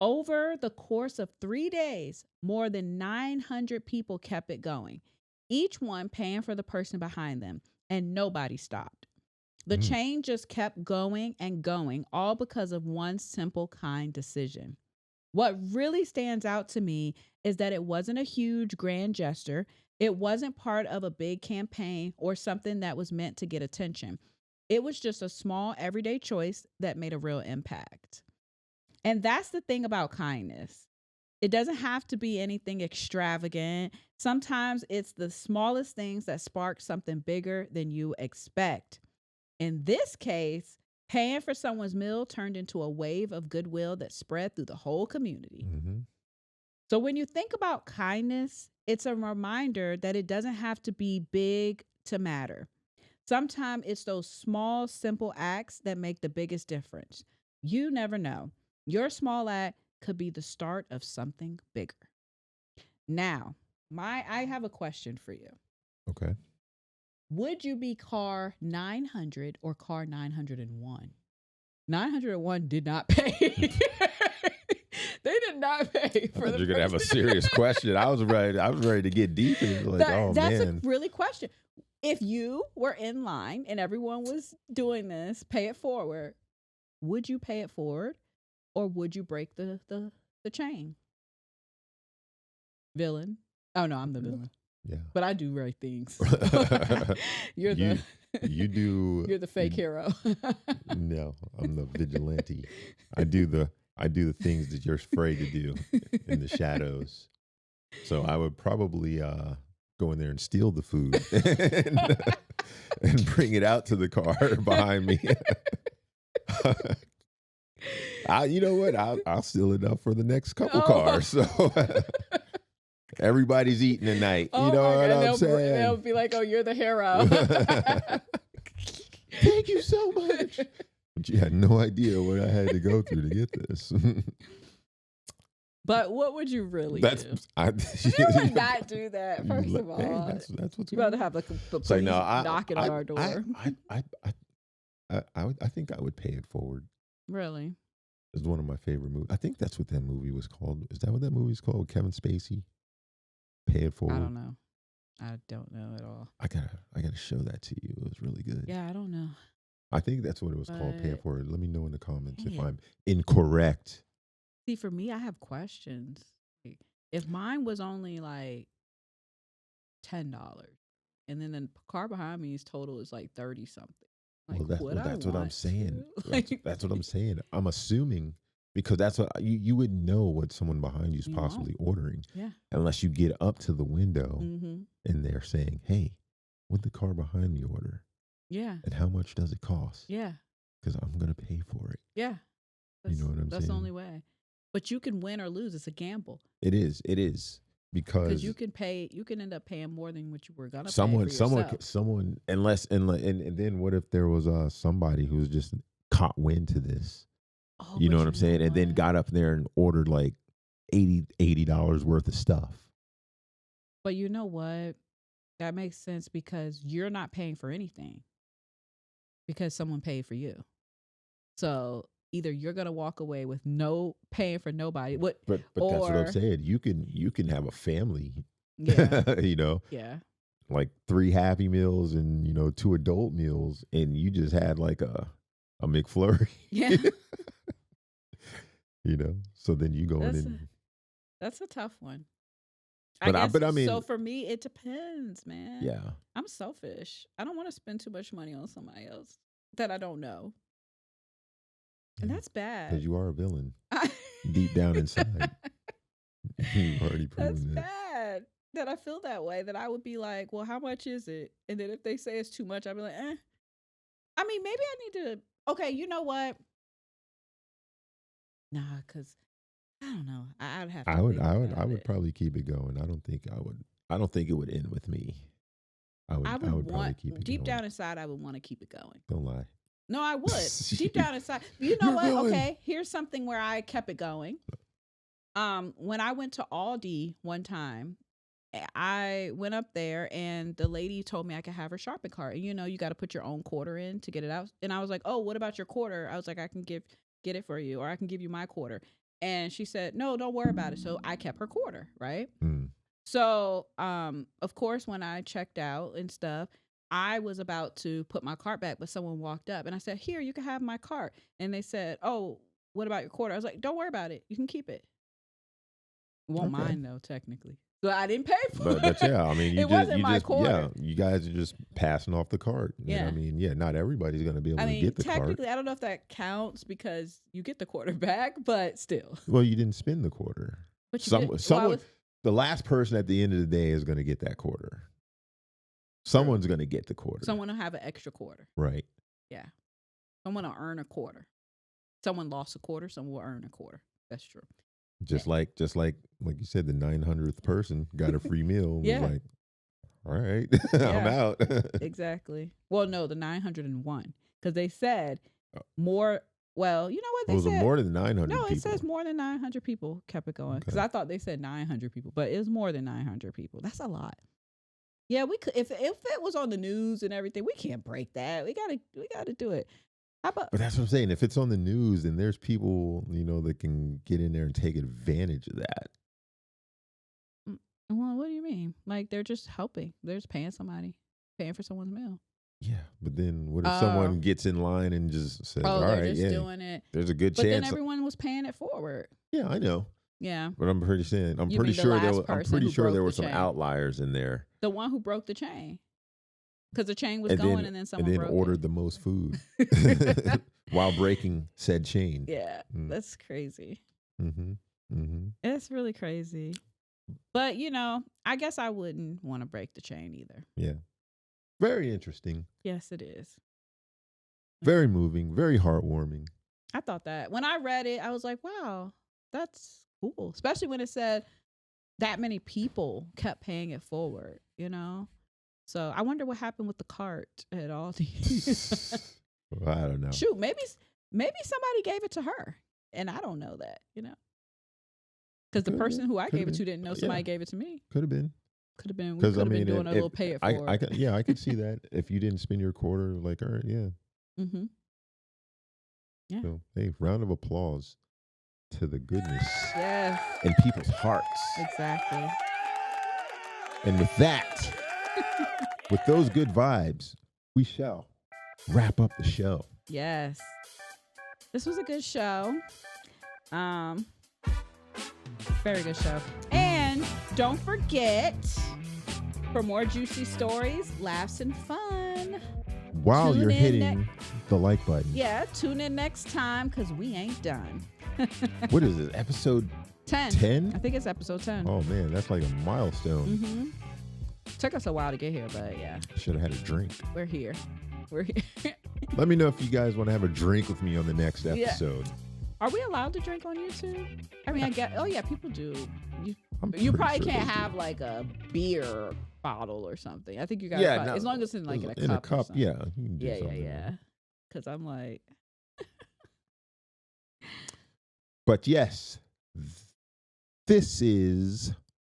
Speaker 1: Over the course of 3 days, more than 900 people kept it going, each one paying for the person behind them, and nobody stopped. The chain just kept going and going, all because of one simple, kind decision. What really stands out to me is that it wasn't a huge, grand gesture. It wasn't part of a big campaign or something that was meant to get attention. It was just a small, everyday choice that made a real impact. And that's the thing about kindness. It doesn't have to be anything extravagant. Sometimes it's the smallest things that spark something bigger than you expect. In this case, paying for someone's meal turned into a wave of goodwill that spread through the whole community.
Speaker 2: Mm-hmm.
Speaker 1: So when you think about kindness, it's a reminder that it doesn't have to be big to matter. Sometimes it's those small, simple acts that make the biggest difference. You never know. Your small act could be the start of something bigger. Now, I have a question for you.
Speaker 2: Okay.
Speaker 1: Would you be car 900 or car 901? 901 did not pay. They did not pay for
Speaker 2: you're gonna have a serious question. I was ready to get deep into like,
Speaker 1: that's
Speaker 2: man.
Speaker 1: a really question. If you were in line and everyone was doing this, pay it forward, would you pay it forward or would you break the chain? Villain. Oh no, I'm the villain.
Speaker 2: Yeah.
Speaker 1: But I do right things. You're
Speaker 2: you do
Speaker 1: you're the fake hero.
Speaker 2: No, I'm the vigilante. I do the things that you're afraid to do in the shadows. So I would probably go in there and steal the food and bring it out to the car behind me. You know what? I'll steal enough for the next couple cars. So Everybody's eating tonight.
Speaker 1: Oh
Speaker 2: you know
Speaker 1: my
Speaker 2: what
Speaker 1: God.
Speaker 2: I'm saying?
Speaker 1: They'll be like, oh, you're the hero.
Speaker 2: Thank you so much. But you had no idea what I had to go through to get this.
Speaker 1: But what would you really do? You would not do that, first of all.
Speaker 2: Hey, that's what's
Speaker 1: You're
Speaker 2: going
Speaker 1: about to
Speaker 2: on.
Speaker 1: have the police
Speaker 2: Like, no,
Speaker 1: knocking on our door.
Speaker 2: I think I would pay it forward.
Speaker 1: Really?
Speaker 2: It's one of my favorite movies. I think that's what that movie was called. Is that what that movie's called? Kevin Spacey? Pay it forward.
Speaker 1: I don't know. I don't know at all.
Speaker 2: I gotta show that to you. It was really good.
Speaker 1: Yeah, I don't know.
Speaker 2: I think that's what it was called. Pay it forward. Let me know in the comments if
Speaker 1: it.
Speaker 2: I'm incorrect.
Speaker 1: See, for me, I have questions. If mine was only like $10, and then the car behind me's total is like 30 something. Like,
Speaker 2: Well, that's what I'm saying. That's what I'm saying. I'm assuming because that's what you would know what someone behind you is possibly ordering.
Speaker 1: Yeah.
Speaker 2: Unless you get up to the window
Speaker 1: Mm-hmm.
Speaker 2: and they're saying, "Hey, what'd the car behind me order?
Speaker 1: Yeah.
Speaker 2: And how much does it cost?
Speaker 1: Yeah.
Speaker 2: Because I'm gonna pay for it."
Speaker 1: Yeah.
Speaker 2: You know what I'm saying?
Speaker 1: That's the only way. But you can win or lose. It's a gamble.
Speaker 2: It is because
Speaker 1: you can pay. You can end up paying more than what you were gonna pay for
Speaker 2: someone. Unless and then what if there was somebody who was just caught wind to this?
Speaker 1: Oh,
Speaker 2: you know what I'm saying? And then got up there and ordered like $80 worth of stuff.
Speaker 1: But you know what? That makes sense because you're not paying for anything because someone paid for you. So either you're gonna walk away with no paying for nobody. But
Speaker 2: that's what I'm saying. You can have a family.
Speaker 1: Yeah.
Speaker 2: You know.
Speaker 1: Yeah.
Speaker 2: Like 3 Happy Meals and 2 adult meals, and you just had like a McFlurry.
Speaker 1: Yeah.
Speaker 2: So then you go in and
Speaker 1: that's a tough one.
Speaker 2: But I mean,
Speaker 1: so for me, it depends, man.
Speaker 2: Yeah.
Speaker 1: I'm selfish. I don't want to spend too much money on somebody else that I don't know. And that's bad.
Speaker 2: Because you are a villain. Deep down inside. You've already proven
Speaker 1: That's bad that I feel that way, that I would be like, well, how much is it? And then if they say it's too much, I'd be like, eh. I mean, maybe I need to, okay, you know what? Nah, because I don't know. I'd have to
Speaker 2: I would probably keep it going. I don't think it would end with me. I would probably keep it
Speaker 1: deep
Speaker 2: going.
Speaker 1: down inside, I would want to keep it going.
Speaker 2: Don't lie.
Speaker 1: No, I would. Deep down inside. You know what? Okay, here's something where I kept it going. When I went to Aldi one time, I went up there and the lady told me I could have her shopping cart. And you got to put your own quarter in to get it out. And I was like, "Oh, what about your quarter?" I was like, "I can get it for you, or I can give you my quarter." And she said, "No, don't worry about it." So I kept her quarter, right?
Speaker 2: Mm.
Speaker 1: So, of course, when I checked out and stuff, I was about to put my cart back, but someone walked up and I said, "Here, you can have my cart." And they said, "Oh, what about your quarter?" I was like, "Don't worry about it. You can keep it." It won't mind though, technically. So I didn't pay for it.
Speaker 2: But yeah, I mean,
Speaker 1: wasn't my quarter.
Speaker 2: Yeah, you guys are just passing off the cart.
Speaker 1: Yeah.
Speaker 2: I mean, yeah, not everybody's going to be able to get the cart.
Speaker 1: Technically, I don't know if that counts because you get the quarter back, but still.
Speaker 2: Well, you didn't spend the quarter.
Speaker 1: But
Speaker 2: someone, the last person at the end of the day is going to get that quarter. Someone's going to get the quarter.
Speaker 1: Someone will have an extra quarter.
Speaker 2: Right.
Speaker 1: Yeah. Someone will earn a quarter. Someone lost a quarter. Someone will earn a quarter. That's true.
Speaker 2: Just like you said, the 900th person got a free meal. And was like, all right, I'm out.
Speaker 1: Exactly. Well, no, the 901, because they said more. Well, you know what they said?
Speaker 2: Was it more than 900
Speaker 1: No,
Speaker 2: people?
Speaker 1: it says more than 900 people kept it going. Because I thought they said 900 people, but it was more than 900 people. That's a lot. Yeah, we could if it was on the news and everything, we can't break that. We gotta do it.
Speaker 2: But that's what I'm saying. If it's on the news, then there's people, that can get in there and take advantage of that.
Speaker 1: Well, what do you mean? Like they're just helping. They're just paying for someone's meal.
Speaker 2: Yeah, but then what if someone gets in line and just says, "All right,
Speaker 1: doing it"?
Speaker 2: There's a good
Speaker 1: chance. But then everyone was paying it forward.
Speaker 2: Yeah, I know.
Speaker 1: Yeah,
Speaker 2: but I'm pretty sure there were some outliers in there.
Speaker 1: The one who broke the chain, because the chain was going, and then someone broke
Speaker 2: ordered the most food while breaking said chain.
Speaker 1: Yeah, that's crazy.
Speaker 2: Mm-hmm. Mm-hmm.
Speaker 1: It's really crazy. But I guess I wouldn't want to break the chain either.
Speaker 2: Yeah, very interesting.
Speaker 1: Yes, it is.
Speaker 2: Very moving, very heartwarming.
Speaker 1: I thought that when I read it, I was like, "Wow, that's cool." Especially when it said that many people kept paying it forward, you know? So I wonder what happened with the cart at all these.
Speaker 2: Well, I don't know.
Speaker 1: Shoot, maybe somebody gave it to her, and I don't know that, you know? Because the person who I gave it to didn't know somebody gave it to me.
Speaker 2: Could have been.
Speaker 1: Could have been. We could have been doing a little pay it forward.
Speaker 2: I could see that. If you didn't spend your quarter, like, all right, yeah.
Speaker 1: Mm-hmm. Yeah.
Speaker 2: So, hey, round of applause to the goodness.
Speaker 1: Yes.
Speaker 2: In people's hearts.
Speaker 1: Exactly.
Speaker 2: And with that, with those good vibes, we shall wrap up the show.
Speaker 1: Yes. This was a good show. Very good show. And don't forget, for more juicy stories, laughs, and fun.
Speaker 2: While you're hitting the like button.
Speaker 1: Yeah, tune in next time because we ain't done.
Speaker 2: What is it? Episode
Speaker 1: 10.
Speaker 2: 10?
Speaker 1: I think it's episode 10.
Speaker 2: Oh, man, that's like a milestone.
Speaker 1: Mm-hmm. Took us a while to get here, but yeah.
Speaker 2: Should have had a drink.
Speaker 1: We're here.
Speaker 2: Let me know if you guys want to have a drink with me on the next episode.
Speaker 1: Yeah. Are we allowed to drink on YouTube? I mean, I get. Oh yeah, people do. You probably
Speaker 2: sure
Speaker 1: can't have like a beer bottle or something. I think you got as long as it's in like
Speaker 2: in a cup. Yeah.
Speaker 1: Yeah. Because I'm like.
Speaker 2: But yes, this is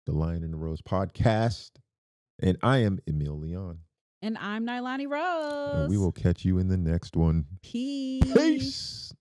Speaker 2: the Lion and the Rose podcast, and I am Emile Leone.
Speaker 1: And I'm Nilani Rose.
Speaker 2: And we will catch you in the next one.
Speaker 1: Peace.
Speaker 2: Peace.